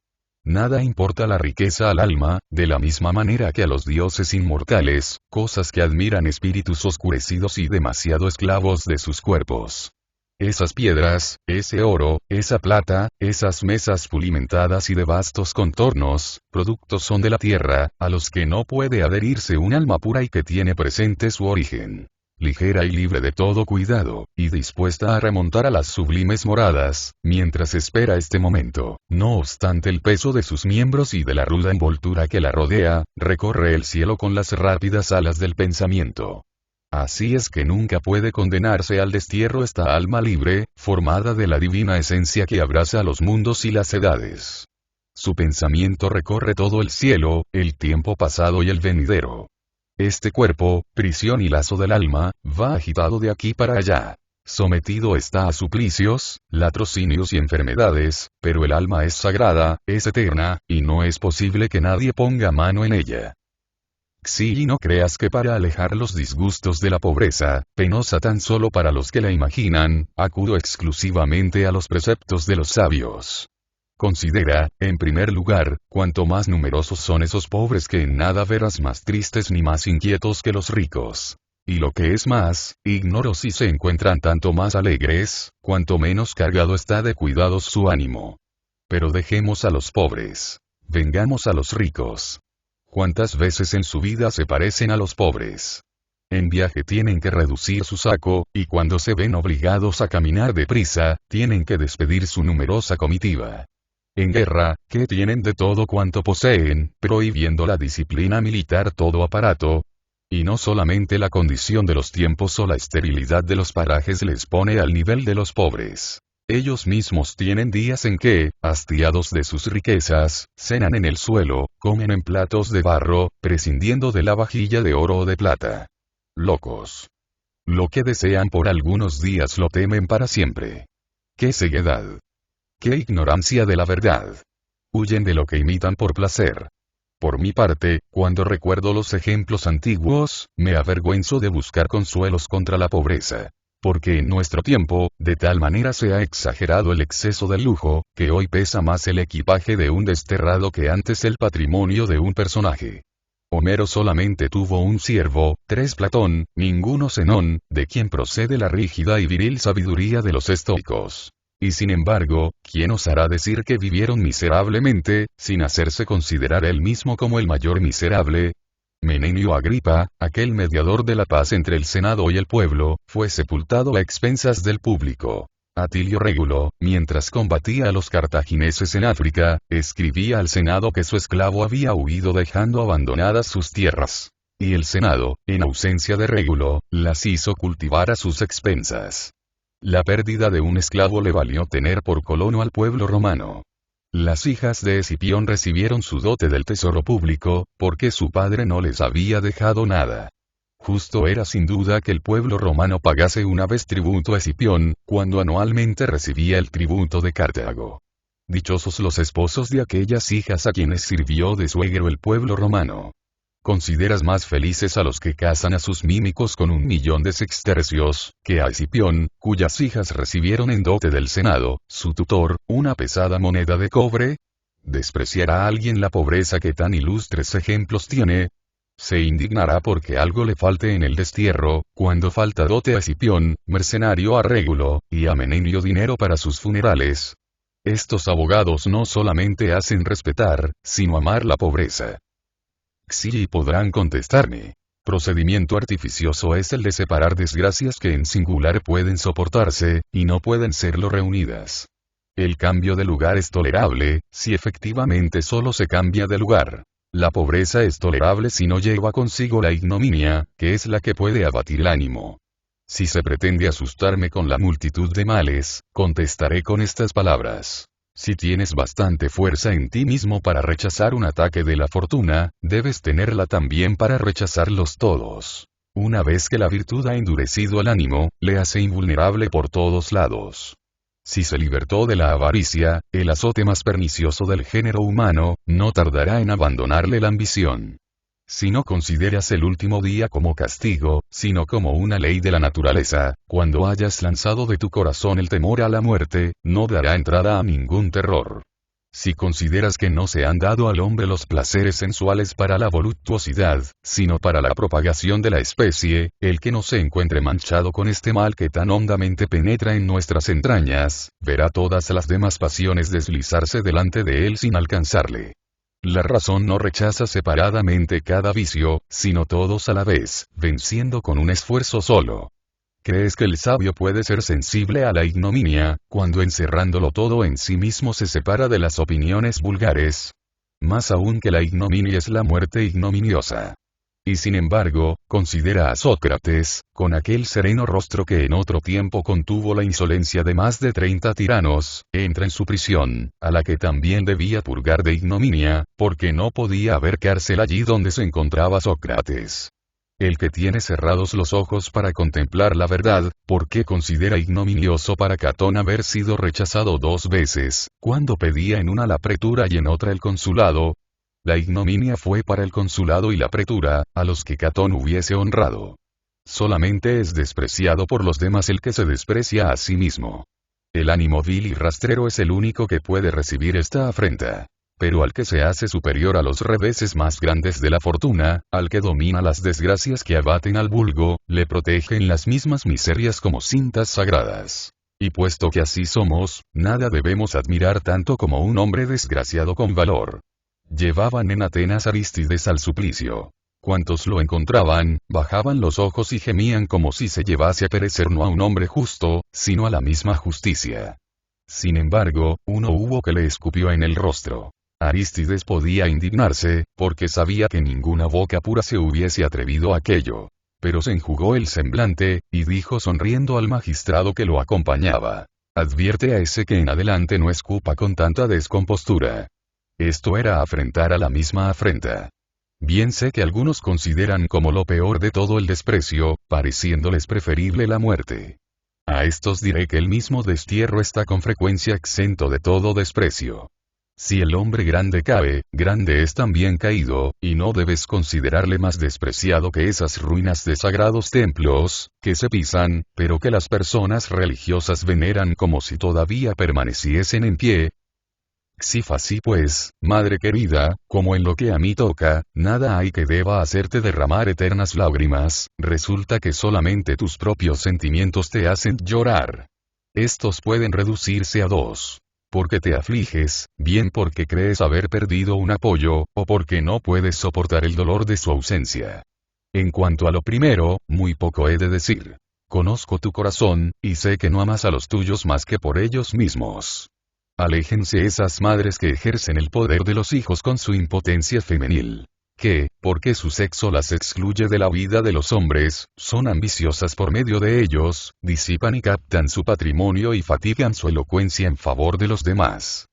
[SPEAKER 1] Nada importa la riqueza al alma, de la misma manera que a los dioses inmortales, cosas que admiran espíritus oscurecidos y demasiado esclavos de sus cuerpos. Esas piedras, ese oro, esa plata, esas mesas pulimentadas y de vastos contornos, productos son de la tierra, a los que no puede adherirse un alma pura y que tiene presente su origen. Ligera y libre de todo cuidado, y dispuesta a remontar a las sublimes moradas, mientras espera este momento. No obstante el peso de sus miembros y de la ruda envoltura que la rodea, recorre el cielo con las rápidas alas del pensamiento. Así es que nunca puede condenarse al destierro esta alma libre, formada de la divina esencia que abraza a los mundos y las edades. Su pensamiento recorre todo el cielo, el tiempo pasado y el venidero. Este cuerpo, prisión y lazo del alma, va agitado de aquí para allá. Sometido está a suplicios, latrocinios y enfermedades, pero el alma es sagrada, es eterna, y no es posible que nadie ponga mano en ella. Sí, y no creas que para alejar los disgustos de la pobreza, penosa tan solo para los que la imaginan, acudo exclusivamente a los preceptos de los sabios. Considera, en primer lugar, cuanto más numerosos son esos pobres que en nada verás más tristes ni más inquietos que los ricos. Y lo que es más, ignoro si se encuentran tanto más alegres, cuanto menos cargado está de cuidados su ánimo. Pero dejemos a los pobres. Vengamos a los ricos. ¿Cuántas veces en su vida se parecen a los pobres? En viaje tienen que reducir su saco, y cuando se ven obligados a caminar deprisa, tienen que despedir su numerosa comitiva. En guerra, que tienen de todo cuanto poseen, prohibiendo la disciplina militar todo aparato. Y no solamente la condición de los tiempos o la esterilidad de los parajes les pone al nivel de los pobres. Ellos mismos tienen días en que, hastiados de sus riquezas, cenan en el suelo, comen en platos de barro, prescindiendo de la vajilla de oro o de plata. Locos. Lo que desean por algunos días lo temen para siempre. ¡Qué ceguedad! ¡Qué ignorancia de la verdad! Huyen de lo que imitan por placer. Por mi parte, cuando recuerdo los ejemplos antiguos, me avergüenzo de buscar consuelos contra la pobreza. Porque en nuestro tiempo, de tal manera se ha exagerado el exceso del lujo, que hoy pesa más el equipaje de un desterrado que antes el patrimonio de un personaje. Homero solamente tuvo un siervo, 3 Platón, ninguno Zenón, de quien procede la rígida y viril sabiduría de los estoicos. Y sin embargo, ¿quién osará decir que vivieron miserablemente, sin hacerse considerar él mismo como el mayor miserable? Menenio Agripa, aquel mediador de la paz entre el Senado y el pueblo, fue sepultado a expensas del público. Atilio Régulo, mientras combatía a los cartagineses en África, escribía al Senado que su esclavo había huido dejando abandonadas sus tierras. Y el Senado, en ausencia de Régulo, las hizo cultivar a sus expensas. La pérdida de un esclavo le valió tener por colono al pueblo romano. Las hijas de Escipión recibieron su dote del tesoro público, porque su padre no les había dejado nada. Justo era sin duda que el pueblo romano pagase una vez tributo a Escipión, cuando anualmente recibía el tributo de Cartago. Dichosos los esposos de aquellas hijas a quienes sirvió de suegro el pueblo romano. ¿Consideras más felices a los que casan a sus mímicos con 1.000.000 de sextercios, que a Escipión, cuyas hijas recibieron en dote del Senado, su tutor, una pesada moneda de cobre? ¿Despreciará alguien la pobreza que tan ilustres ejemplos tiene? ¿Se indignará porque algo le falte en el destierro, cuando falta dote a Escipión, mercenario a Régulo, y a Menenio dinero para sus funerales? Estos abogados no solamente hacen respetar, sino amar la pobreza. Sí, podrán contestarme. Procedimiento artificioso es el de separar desgracias que en singular pueden soportarse, y no pueden serlo reunidas. El cambio de lugar es tolerable, si efectivamente solo se cambia de lugar. La pobreza es tolerable si no lleva consigo la ignominia, que es la que puede abatir el ánimo. Si se pretende asustarme con la multitud de males, contestaré con estas palabras. Si tienes bastante fuerza en ti mismo para rechazar un ataque de la fortuna, debes tenerla también para rechazarlos todos. Una vez que la virtud ha endurecido el ánimo, le hace invulnerable por todos lados. Si se libertó de la avaricia, el azote más pernicioso del género humano, no tardará en abandonarle la ambición. Si no consideras el último día como castigo, sino como una ley de la naturaleza, cuando hayas lanzado de tu corazón el temor a la muerte, no dará entrada a ningún terror. Si consideras que no se han dado al hombre los placeres sensuales para la voluptuosidad, sino para la propagación de la especie, el que no se encuentre manchado con este mal que tan hondamente penetra en nuestras entrañas, verá todas las demás pasiones deslizarse delante de él sin alcanzarle. La razón no rechaza separadamente cada vicio, sino todos a la vez, venciendo con un esfuerzo solo. ¿Crees que el sabio puede ser sensible a la ignominia, cuando encerrándolo todo en sí mismo se separa de las opiniones vulgares? Más aún que la ignominia es la muerte ignominiosa. Y sin embargo, considera a Sócrates, con aquel sereno rostro que en otro tiempo contuvo la insolencia de más de 30 tiranos, entra en su prisión, a la que también debía purgar de ignominia, porque no podía haber cárcel allí donde se encontraba Sócrates. El que tiene cerrados los ojos para contemplar la verdad, ¿por qué considera ignominioso para Catón haber sido rechazado 2 veces, cuando pedía en una la pretura y en otra el consulado? La ignominia fue para el consulado y la pretura, a los que Catón hubiese honrado. Solamente es despreciado por los demás el que se desprecia a sí mismo. El ánimo vil y rastrero es el único que puede recibir esta afrenta. Pero al que se hace superior a los reveses más grandes de la fortuna, al que domina las desgracias que abaten al vulgo, le protegen las mismas miserias como cintas sagradas. Y puesto que así somos, nada debemos admirar tanto como un hombre desgraciado con valor. Llevaban en Atenas Arístides al suplicio. Cuantos lo encontraban, bajaban los ojos y gemían como si se llevase a perecer no a un hombre justo, sino a la misma justicia. Sin embargo, uno hubo que le escupió en el rostro. Arístides podía indignarse, porque sabía que ninguna boca pura se hubiese atrevido a aquello. Pero se enjugó el semblante, y dijo sonriendo al magistrado que lo acompañaba: advierte a ese que en adelante no escupa con tanta descompostura. Esto era afrentar a la misma afrenta. Bien sé que algunos consideran como lo peor de todo el desprecio, pareciéndoles preferible la muerte. A estos diré que el mismo destierro está con frecuencia exento de todo desprecio. Si el hombre grande cae, grande es también caído, y no debes considerarle más despreciado que esas ruinas de sagrados templos, que se pisan, pero que las personas religiosas veneran como si todavía permaneciesen en pie. Si así pues, madre querida, como en lo que a mí toca, nada hay que deba hacerte derramar eternas lágrimas, resulta que solamente tus propios sentimientos te hacen llorar. Estos pueden reducirse a 2. Porque te afliges, bien porque crees haber perdido un apoyo, o porque no puedes soportar el dolor de su ausencia. En cuanto a lo primero, muy poco he de decir. Conozco tu corazón, y sé que no amas a los tuyos más que por ellos mismos. Aléjense esas madres que ejercen el poder de los hijos con su impotencia femenil. Que, porque su sexo las excluye de la vida de los hombres, son ambiciosas por medio de ellos, disipan y captan su patrimonio y fatigan su elocuencia en favor de los demás.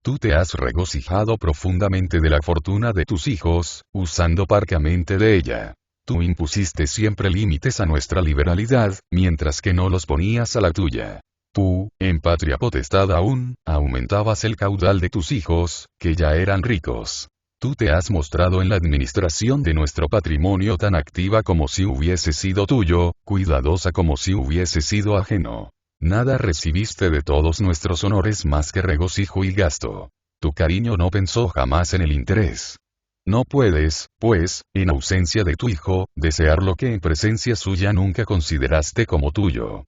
[SPEAKER 1] Tú te has regocijado profundamente de la fortuna de tus hijos, usando parcamente de ella. Tú impusiste siempre límites a nuestra liberalidad, mientras que no los ponías a la tuya. Tú, en patria potestad aún, aumentabas el caudal de tus hijos, que ya eran ricos. Tú te has mostrado en la administración de nuestro patrimonio tan activa como si hubiese sido tuyo, cuidadosa como si hubiese sido ajeno. Nada recibiste de todos nuestros honores más que regocijo y gasto. Tu cariño no pensó jamás en el interés. No puedes, pues, en ausencia de tu hijo, desear lo que en presencia suya nunca consideraste como tuyo.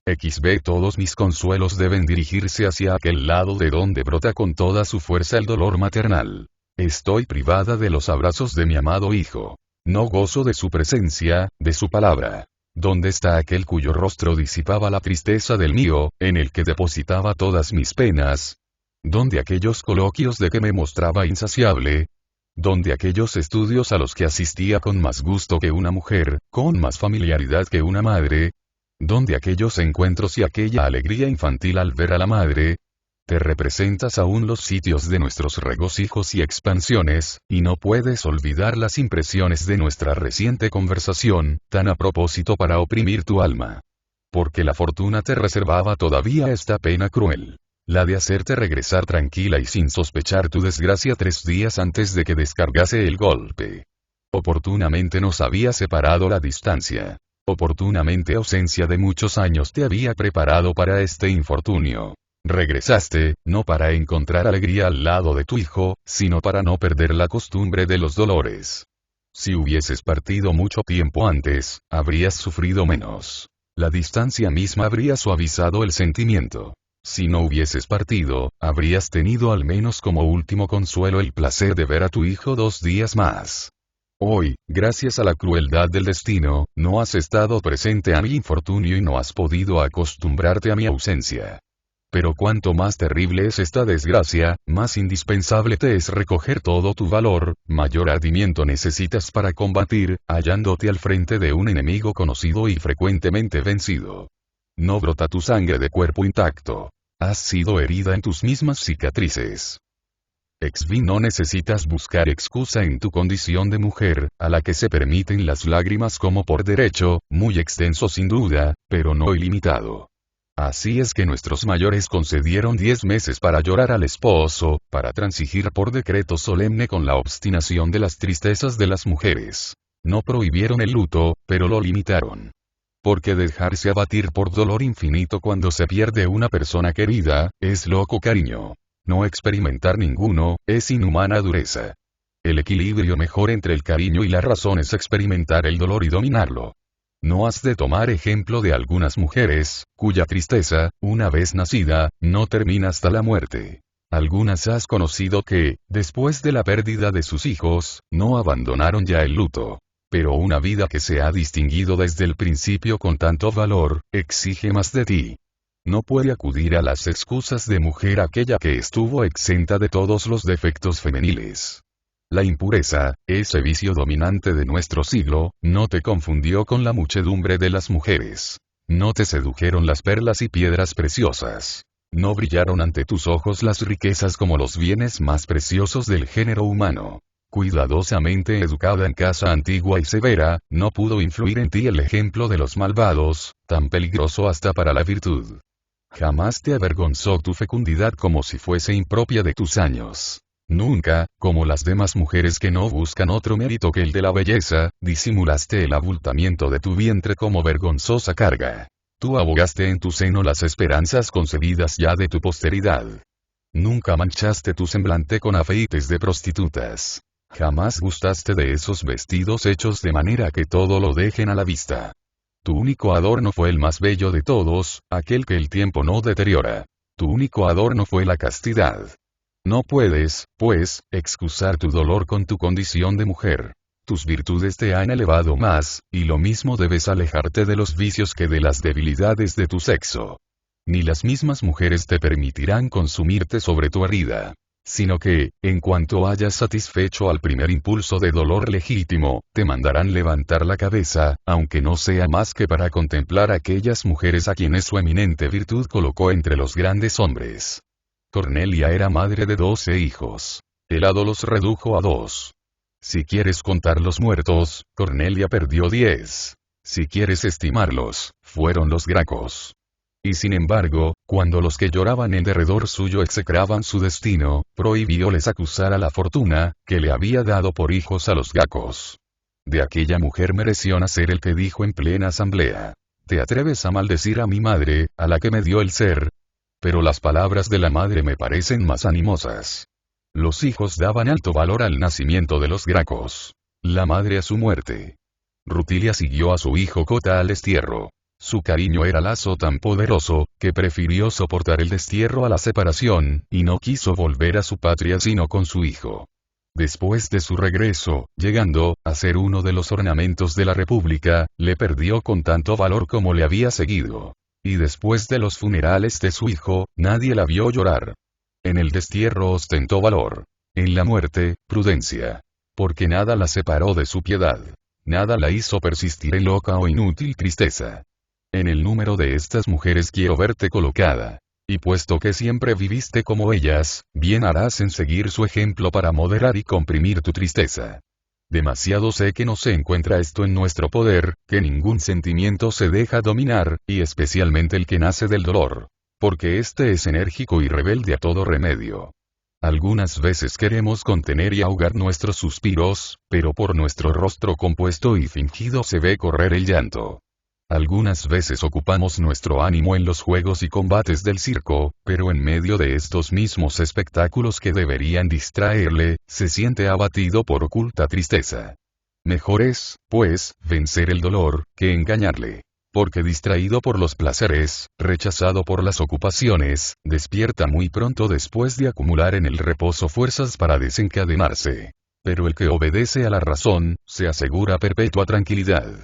[SPEAKER 1] XB Todos mis consuelos deben dirigirse hacia aquel lado de donde brota con toda su fuerza el dolor maternal. Estoy privada de los abrazos de mi amado hijo. No gozo de su presencia, de su palabra. ¿Dónde está aquel cuyo rostro disipaba la tristeza del mío, en el que depositaba todas mis penas? ¿Dónde aquellos coloquios de que me mostraba insaciable? ¿Dónde aquellos estudios a los que asistía con más gusto que una mujer, con más familiaridad que una madre? ¿Dónde aquellos encuentros y aquella alegría infantil al ver a la madre? Te representas aún los sitios de nuestros regocijos y expansiones, y no puedes olvidar las impresiones de nuestra reciente conversación, tan a propósito para oprimir tu alma. Porque la fortuna te reservaba todavía esta pena cruel. La de hacerte regresar tranquila y sin sospechar tu desgracia 3 días antes de que descargase el golpe. Oportunamente nos había separado la distancia. Oportunamente ausencia de muchos años te había preparado para este infortunio. Regresaste, no para encontrar alegría al lado de tu hijo, sino para no perder la costumbre de los dolores. Si hubieses partido mucho tiempo antes, habrías sufrido menos. La distancia misma habría suavizado el sentimiento. Si no hubieses partido, habrías tenido al menos como último consuelo el placer de ver a tu hijo 2 días más. Hoy, gracias a la crueldad del destino, no has estado presente a mi infortunio y no has podido acostumbrarte a mi ausencia. Pero cuanto más terrible es esta desgracia, más indispensable te es recoger todo tu valor, mayor ardimiento necesitas para combatir, hallándote al frente de un enemigo conocido y frecuentemente vencido. No brota tu sangre de cuerpo intacto. Has sido herida en tus mismas cicatrices. Exvi, no necesitas buscar excusa en tu condición de mujer, a la que se permiten las lágrimas como por derecho, muy extenso sin duda, pero no ilimitado. Así es que nuestros mayores concedieron 10 meses para llorar al esposo, para transigir por decreto solemne con la obstinación de las tristezas de las mujeres. No prohibieron el luto, pero lo limitaron. Porque dejarse abatir por dolor infinito cuando se pierde una persona querida, es loco cariño. No experimentar ninguno, es inhumana dureza. El equilibrio mejor entre el cariño y la razón es experimentar el dolor y dominarlo. No has de tomar ejemplo de algunas mujeres, cuya tristeza, una vez nacida, no termina hasta la muerte. Algunas has conocido que, después de la pérdida de sus hijos, no abandonaron ya el luto. Pero una vida que se ha distinguido desde el principio con tanto valor, exige más de ti. No puede acudir a las excusas de mujer aquella que estuvo exenta de todos los defectos femeniles. La impureza, ese vicio dominante de nuestro siglo, no te confundió con la muchedumbre de las mujeres. No te sedujeron las perlas y piedras preciosas. No brillaron ante tus ojos las riquezas como los bienes más preciosos del género humano. Cuidadosamente educada en casa antigua y severa, no pudo influir en ti el ejemplo de los malvados, tan peligroso hasta para la virtud. Jamás te avergonzó tu fecundidad como si fuese impropia de tus años. Nunca, como las demás mujeres que no buscan otro mérito que el de la belleza, disimulaste el abultamiento de tu vientre como vergonzosa carga. Tú ahogaste en tu seno las esperanzas concebidas ya de tu posteridad. Nunca manchaste tu semblante con afeites de prostitutas. Jamás gustaste de esos vestidos hechos de manera que todo lo dejen a la vista. Tu único adorno fue el más bello de todos, aquel que el tiempo no deteriora. Tu único adorno fue la castidad. No puedes, pues, excusar tu dolor con tu condición de mujer. Tus virtudes te han elevado más, y lo mismo debes alejarte de los vicios que de las debilidades de tu sexo. Ni las mismas mujeres te permitirán consumirte sobre tu herida. Sino que, en cuanto hayas satisfecho al primer impulso de dolor legítimo, te mandarán levantar la cabeza, aunque no sea más que para contemplar a aquellas mujeres a quienes su eminente virtud colocó entre los grandes hombres. Cornelia era madre de 12 hijos. El hado los redujo a 2. Si quieres contar los muertos, Cornelia perdió 10. Si quieres estimarlos, fueron los Gracos. Y sin embargo, cuando los que lloraban en derredor suyo execraban su destino, prohibióles acusar a la fortuna, que le había dado por hijos a los Gracos. De aquella mujer mereció nacer el que dijo en plena asamblea: ¿te atreves a maldecir a mi madre, a la que me dio el ser? Pero las palabras de la madre me parecen más animosas. Los hijos daban alto valor al nacimiento de los Gracos. La madre a su muerte. Rutilia siguió a su hijo Cota al destierro. Su cariño era lazo tan poderoso, que prefirió soportar el destierro a la separación, y no quiso volver a su patria sino con su hijo. Después de su regreso, llegando a ser uno de los ornamentos de la República, le perdió con tanto valor como le había seguido. Y después de los funerales de su hijo, nadie la vio llorar. En el destierro ostentó valor. En la muerte, prudencia. Porque nada la separó de su piedad. Nada la hizo persistir en loca o inútil tristeza. En el número de estas mujeres quiero verte colocada. Y puesto que siempre viviste como ellas, bien harás en seguir su ejemplo para moderar y comprimir tu tristeza. Demasiado sé que no se encuentra esto en nuestro poder, que ningún sentimiento se deja dominar, y especialmente el que nace del dolor. Porque éste es enérgico y rebelde a todo remedio. Algunas veces queremos contener y ahogar nuestros suspiros, pero por nuestro rostro compuesto y fingido se ve correr el llanto. Algunas veces ocupamos nuestro ánimo en los juegos y combates del circo, pero en medio de estos mismos espectáculos que deberían distraerle, se siente abatido por oculta tristeza. Mejor es, pues, vencer el dolor, que engañarle. Porque distraído por los placeres, rechazado por las ocupaciones, despierta muy pronto después de acumular en el reposo fuerzas para desencadenarse. Pero el que obedece a la razón, se asegura perpetua tranquilidad.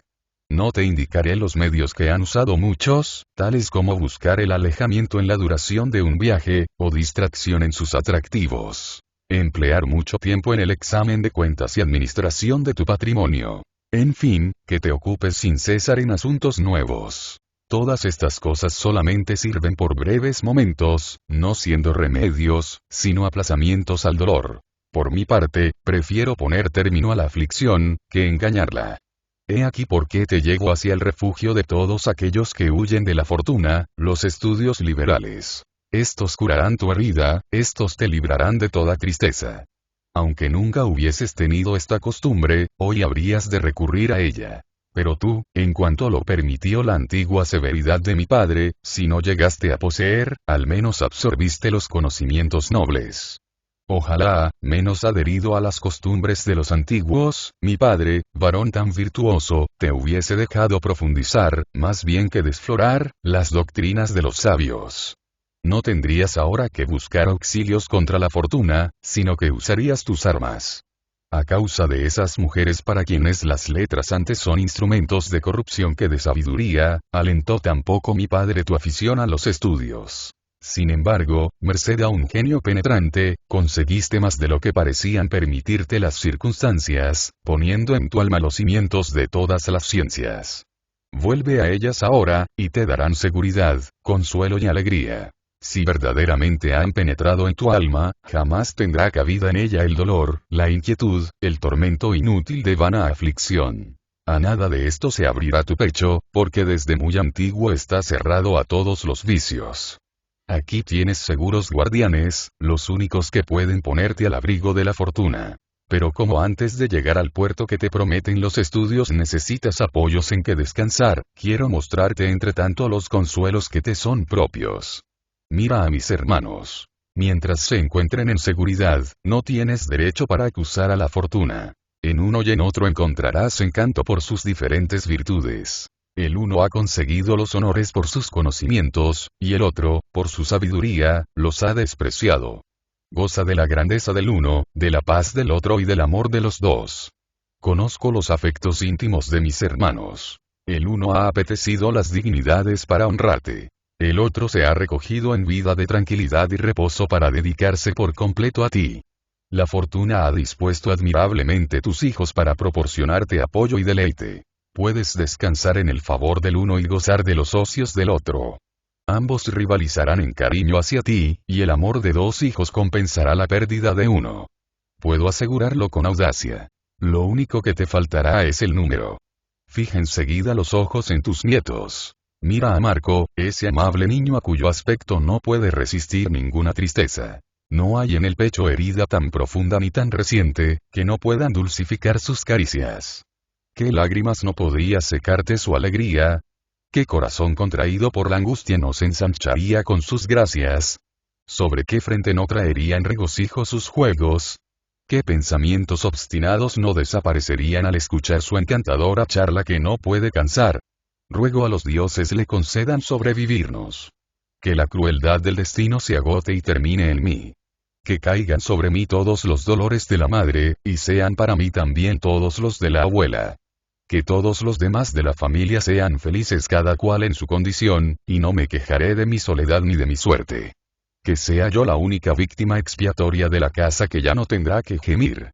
[SPEAKER 1] No te indicaré los medios que han usado muchos, tales como buscar el alejamiento en la duración de un viaje, o distracción en sus atractivos. Emplear mucho tiempo en el examen de cuentas y administración de tu patrimonio. En fin, que te ocupes sin cesar en asuntos nuevos. Todas estas cosas solamente sirven por breves momentos, no siendo remedios, sino aplazamientos al dolor. Por mi parte, prefiero poner término a la aflicción, que engañarla. He aquí por qué te llevo hacia el refugio de todos aquellos que huyen de la fortuna, los estudios liberales. Estos curarán tu herida, estos te librarán de toda tristeza. Aunque nunca hubieses tenido esta costumbre, hoy habrías de recurrir a ella. Pero tú, en cuanto lo permitió la antigua severidad de mi padre, si no llegaste a poseer, al menos absorbiste los conocimientos nobles. Ojalá, menos adherido a las costumbres de los antiguos, mi padre, varón tan virtuoso, te hubiese dejado profundizar, más bien que desflorar, las doctrinas de los sabios. No tendrías ahora que buscar auxilios contra la fortuna, sino que usarías tus armas. A causa de esas mujeres para quienes las letras antes son instrumentos de corrupción que de sabiduría, alentó tampoco mi padre tu afición a los estudios. Sin embargo, merced a un genio penetrante, conseguiste más de lo que parecían permitirte las circunstancias, poniendo en tu alma los cimientos de todas las ciencias. Vuelve a ellas ahora, y te darán seguridad, consuelo y alegría. Si verdaderamente han penetrado en tu alma, jamás tendrá cabida en ella el dolor, la inquietud, el tormento inútil de vana aflicción. A nada de esto se abrirá tu pecho, porque desde muy antiguo está cerrado a todos los vicios. Aquí tienes seguros guardianes, los únicos que pueden ponerte al abrigo de la fortuna. Pero como antes de llegar al puerto que te prometen los estudios necesitas apoyos en que descansar, quiero mostrarte entre tanto los consuelos que te son propios. Mira a mis hermanos. Mientras se encuentren en seguridad, no tienes derecho para acusar a la fortuna. En uno y en otro encontrarás encanto por sus diferentes virtudes. El uno ha conseguido los honores por sus conocimientos, y el otro, por su sabiduría, los ha despreciado. Goza de la grandeza del uno, de la paz del otro y del amor de los dos. Conozco los afectos íntimos de mis hermanos. El uno ha apetecido las dignidades para honrarte. El otro se ha recogido en vida de tranquilidad y reposo para dedicarse por completo a ti. La fortuna ha dispuesto admirablemente tus hijos para proporcionarte apoyo y deleite. Puedes descansar en el favor del uno y gozar de los ocios del otro. Ambos rivalizarán en cariño hacia ti, y el amor de dos hijos compensará la pérdida de uno. Puedo asegurarlo con audacia. Lo único que te faltará es el número. Fija enseguida los ojos en tus nietos. Mira a Marco, ese amable niño a cuyo aspecto no puede resistir ninguna tristeza. No hay en el pecho herida tan profunda ni tan reciente, que no puedan dulcificar sus caricias. ¿Qué lágrimas no podría secarte su alegría? ¿Qué corazón contraído por la angustia no se ensancharía con sus gracias? ¿Sobre qué frente no traería en regocijo sus juegos? ¿Qué pensamientos obstinados no desaparecerían al escuchar su encantadora charla que no puede cansar? Ruego a los dioses le concedan sobrevivirnos. Que la crueldad del destino se agote y termine en mí. Que caigan sobre mí todos los dolores de la madre, y sean para mí también todos los de la abuela. Que todos los demás de la familia sean felices cada cual en su condición, y no me quejaré de mi soledad ni de mi suerte. Que sea yo la única víctima expiatoria de la casa que ya no tendrá que gemir.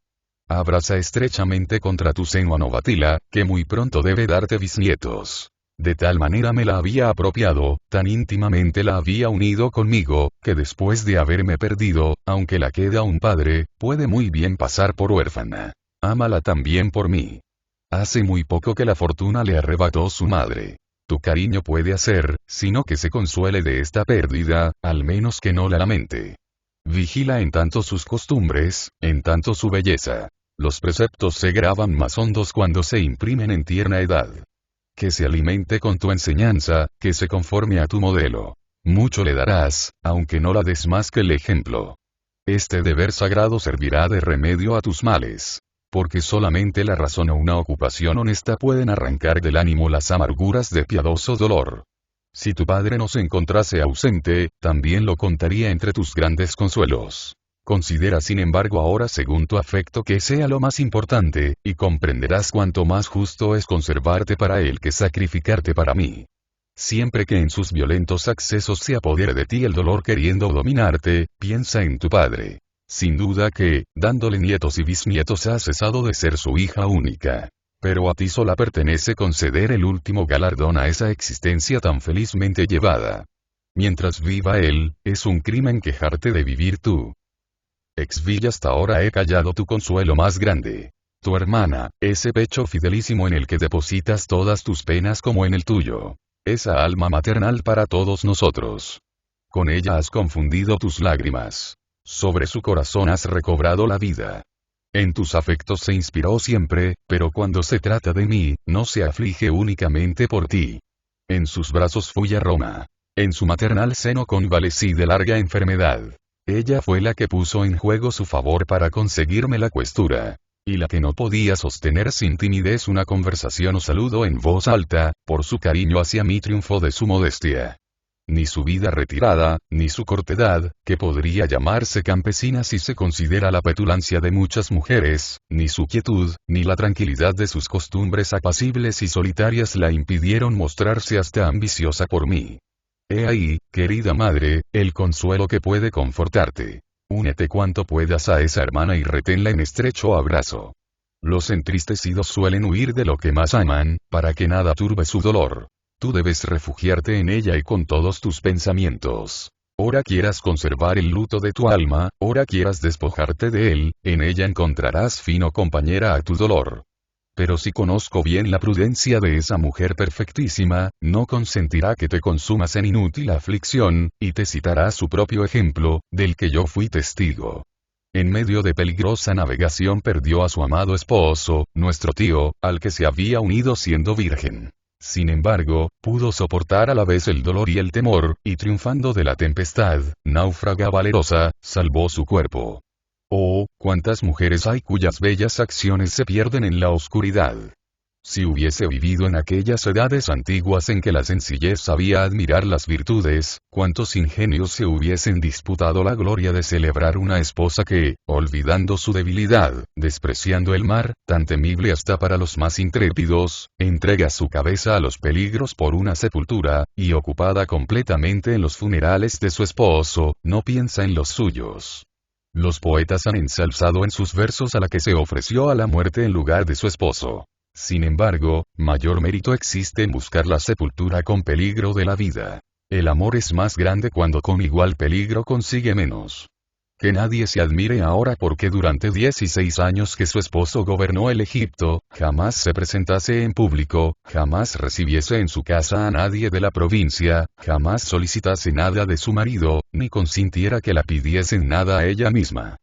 [SPEAKER 1] Abraza estrechamente contra tu seno a Novatila, que muy pronto debe darte bisnietos. De tal manera me la había apropiado, tan íntimamente la había unido conmigo, que después de haberme perdido, aunque la queda un padre, puede muy bien pasar por huérfana. Ámala también por mí. Hace muy poco que la fortuna le arrebató su madre. Tu cariño puede hacer, sino que se consuele de esta pérdida, al menos que no la lamente. Vigila en tanto sus costumbres, en tanto su belleza. Los preceptos se graban más hondos cuando se imprimen en tierna edad. que se alimente con tu enseñanza, que se conforme a tu modelo. Mucho le darás, aunque no la des más que el ejemplo. Este deber sagrado servirá de remedio a tus males. Porque solamente la razón o una ocupación honesta pueden arrancar del ánimo las amarguras de piadoso dolor. Si tu padre no se encontrase ausente, también lo contaría entre tus grandes consuelos. Considera sin embargo ahora según tu afecto que sea lo más importante, y comprenderás cuánto más justo es conservarte para él que sacrificarte para mí. Siempre que en sus violentos accesos se apodere de ti el dolor queriendo dominarte, piensa en tu padre. Sin duda que, dándole nietos y bisnietos ha cesado de ser su hija única. Pero a ti sola pertenece conceder el último galardón a esa existencia tan felizmente llevada. Mientras viva él, es un crimen quejarte de vivir tú. Exville, hasta ahora he callado tu consuelo más grande. Tu hermana, ese pecho fidelísimo en el que depositas todas tus penas como en el tuyo. Esa alma maternal para todos nosotros. Con ella has confundido tus lágrimas. Sobre su corazón has recobrado la vida. En tus afectos se inspiró siempre, pero cuando se trata de mí, no se aflige únicamente por ti. En sus brazos fui a Roma. En su maternal seno convalecí de larga enfermedad. Ella fue la que puso en juego su favor para conseguirme la cuestura. Y la que no podía sostener sin timidez una conversación o saludo en voz alta, por su cariño hacia mí triunfo de su modestia. Ni su vida retirada, ni su cortedad, que podría llamarse campesina si se considera la petulancia de muchas mujeres, ni su quietud, ni la tranquilidad de sus costumbres apacibles y solitarias la impidieron mostrarse hasta ambiciosa por mí. He ahí, querida madre, el consuelo que puede confortarte. Únete cuanto puedas a esa hermana y reténla en estrecho abrazo. Los entristecidos suelen huir de lo que más aman, para que nada turbe su dolor. Tú debes refugiarte en ella y con todos tus pensamientos. Ora quieras conservar el luto de tu alma, ora quieras despojarte de él, en ella encontrarás fino compañera a tu dolor. Pero si conozco bien la prudencia de esa mujer perfectísima, no consentirá que te consumas en inútil aflicción, y te citará su propio ejemplo, del que yo fui testigo. En medio de peligrosa navegación perdió a su amado esposo, nuestro tío, al que se había unido siendo virgen. Sin embargo, pudo soportar a la vez el dolor y el temor, y triunfando de la tempestad, náufraga valerosa, salvó su cuerpo. Oh, cuántas mujeres hay cuyas bellas acciones se pierden en la oscuridad. Si hubiese vivido en aquellas edades antiguas en que la sencillez sabía admirar las virtudes, cuántos ingenios se hubiesen disputado la gloria de celebrar una esposa que, olvidando su debilidad, despreciando el mar, tan temible hasta para los más intrépidos, entrega su cabeza a los peligros por una sepultura, y ocupada completamente en los funerales de su esposo, no piensa en los suyos. Los poetas han ensalzado en sus versos a la que se ofreció a la muerte en lugar de su esposo. Sin embargo, mayor mérito existe en buscar la sepultura con peligro de la vida. El amor es más grande cuando con igual peligro consigue menos. Que nadie se admire ahora porque durante 16 años que su esposo gobernó el Egipto, jamás se presentase en público, jamás recibiese en su casa a nadie de la provincia, jamás solicitase nada de su marido, ni consintiera que la pidiesen nada a ella misma.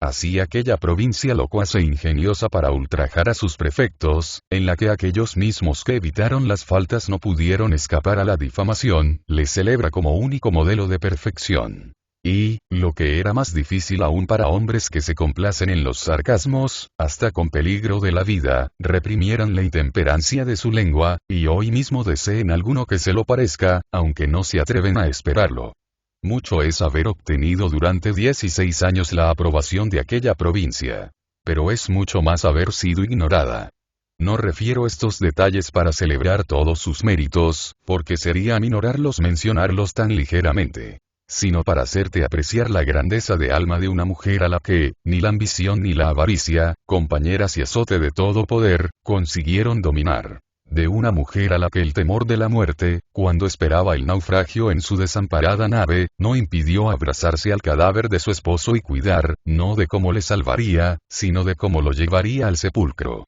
[SPEAKER 1] Así aquella provincia locuaz e ingeniosa para ultrajar a sus prefectos, en la que aquellos mismos que evitaron las faltas no pudieron escapar a la difamación, le celebra como único modelo de perfección. Y, lo que era más difícil aún para hombres que se complacen en los sarcasmos, hasta con peligro de la vida, reprimieran la intemperancia de su lengua, y hoy mismo deseen alguno que se lo parezca, aunque no se atreven a esperarlo. Mucho es haber obtenido durante 16 años la aprobación de aquella provincia. Pero es mucho más haber sido ignorada. No refiero estos detalles para celebrar todos sus méritos, porque sería aminorarlos mencionarlos tan ligeramente. Sino para hacerte apreciar la grandeza de alma de una mujer a la que, ni la ambición ni la avaricia, compañeras y azote de todo poder, consiguieron dominar. De una mujer a la que el temor de la muerte, cuando esperaba el naufragio en su desamparada nave, no impidió abrazarse al cadáver de su esposo y cuidar, no de cómo le salvaría, sino de cómo lo llevaría al sepulcro.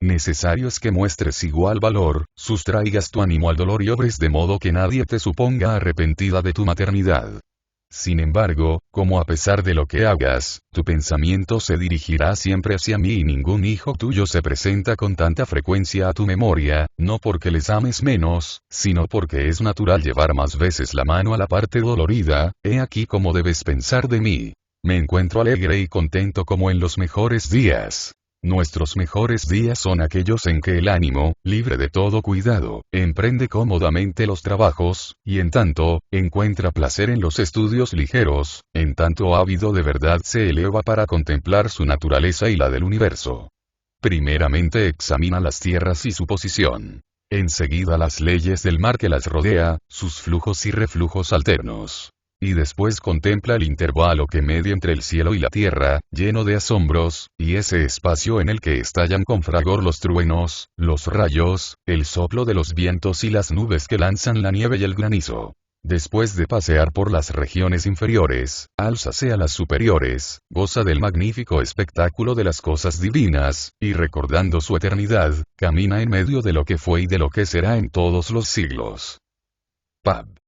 [SPEAKER 1] Necesario es que muestres igual valor, sustraigas tu ánimo al dolor y obres de modo que nadie te suponga arrepentida de tu maternidad. Sin embargo, como a pesar de lo que hagas, tu pensamiento se dirigirá siempre hacia mí y ningún hijo tuyo se presenta con tanta frecuencia a tu memoria, no porque les ames menos, sino porque es natural llevar más veces la mano a la parte dolorida, he aquí cómo debes pensar de mí. Me encuentro alegre y contento como en los mejores días. Nuestros mejores días son aquellos en que el ánimo, libre de todo cuidado, emprende cómodamente los trabajos, y en tanto, encuentra placer en los estudios ligeros, en tanto ávido de verdad se eleva para contemplar su naturaleza y la del universo. Primeramente examina las tierras y su posición. Enseguida las leyes del mar que las rodea, sus flujos y reflujos alternos. Y después contempla el intervalo que media entre el cielo y la tierra, lleno de asombros, y ese espacio en el que estallan con fragor los truenos, los rayos, el soplo de los vientos y las nubes que lanzan la nieve y el granizo. Después de pasear por las regiones inferiores, álzase a las superiores, goza del magnífico espectáculo de las cosas divinas, y recordando su eternidad, camina en medio de lo que fue y de lo que será en todos los siglos. Pab.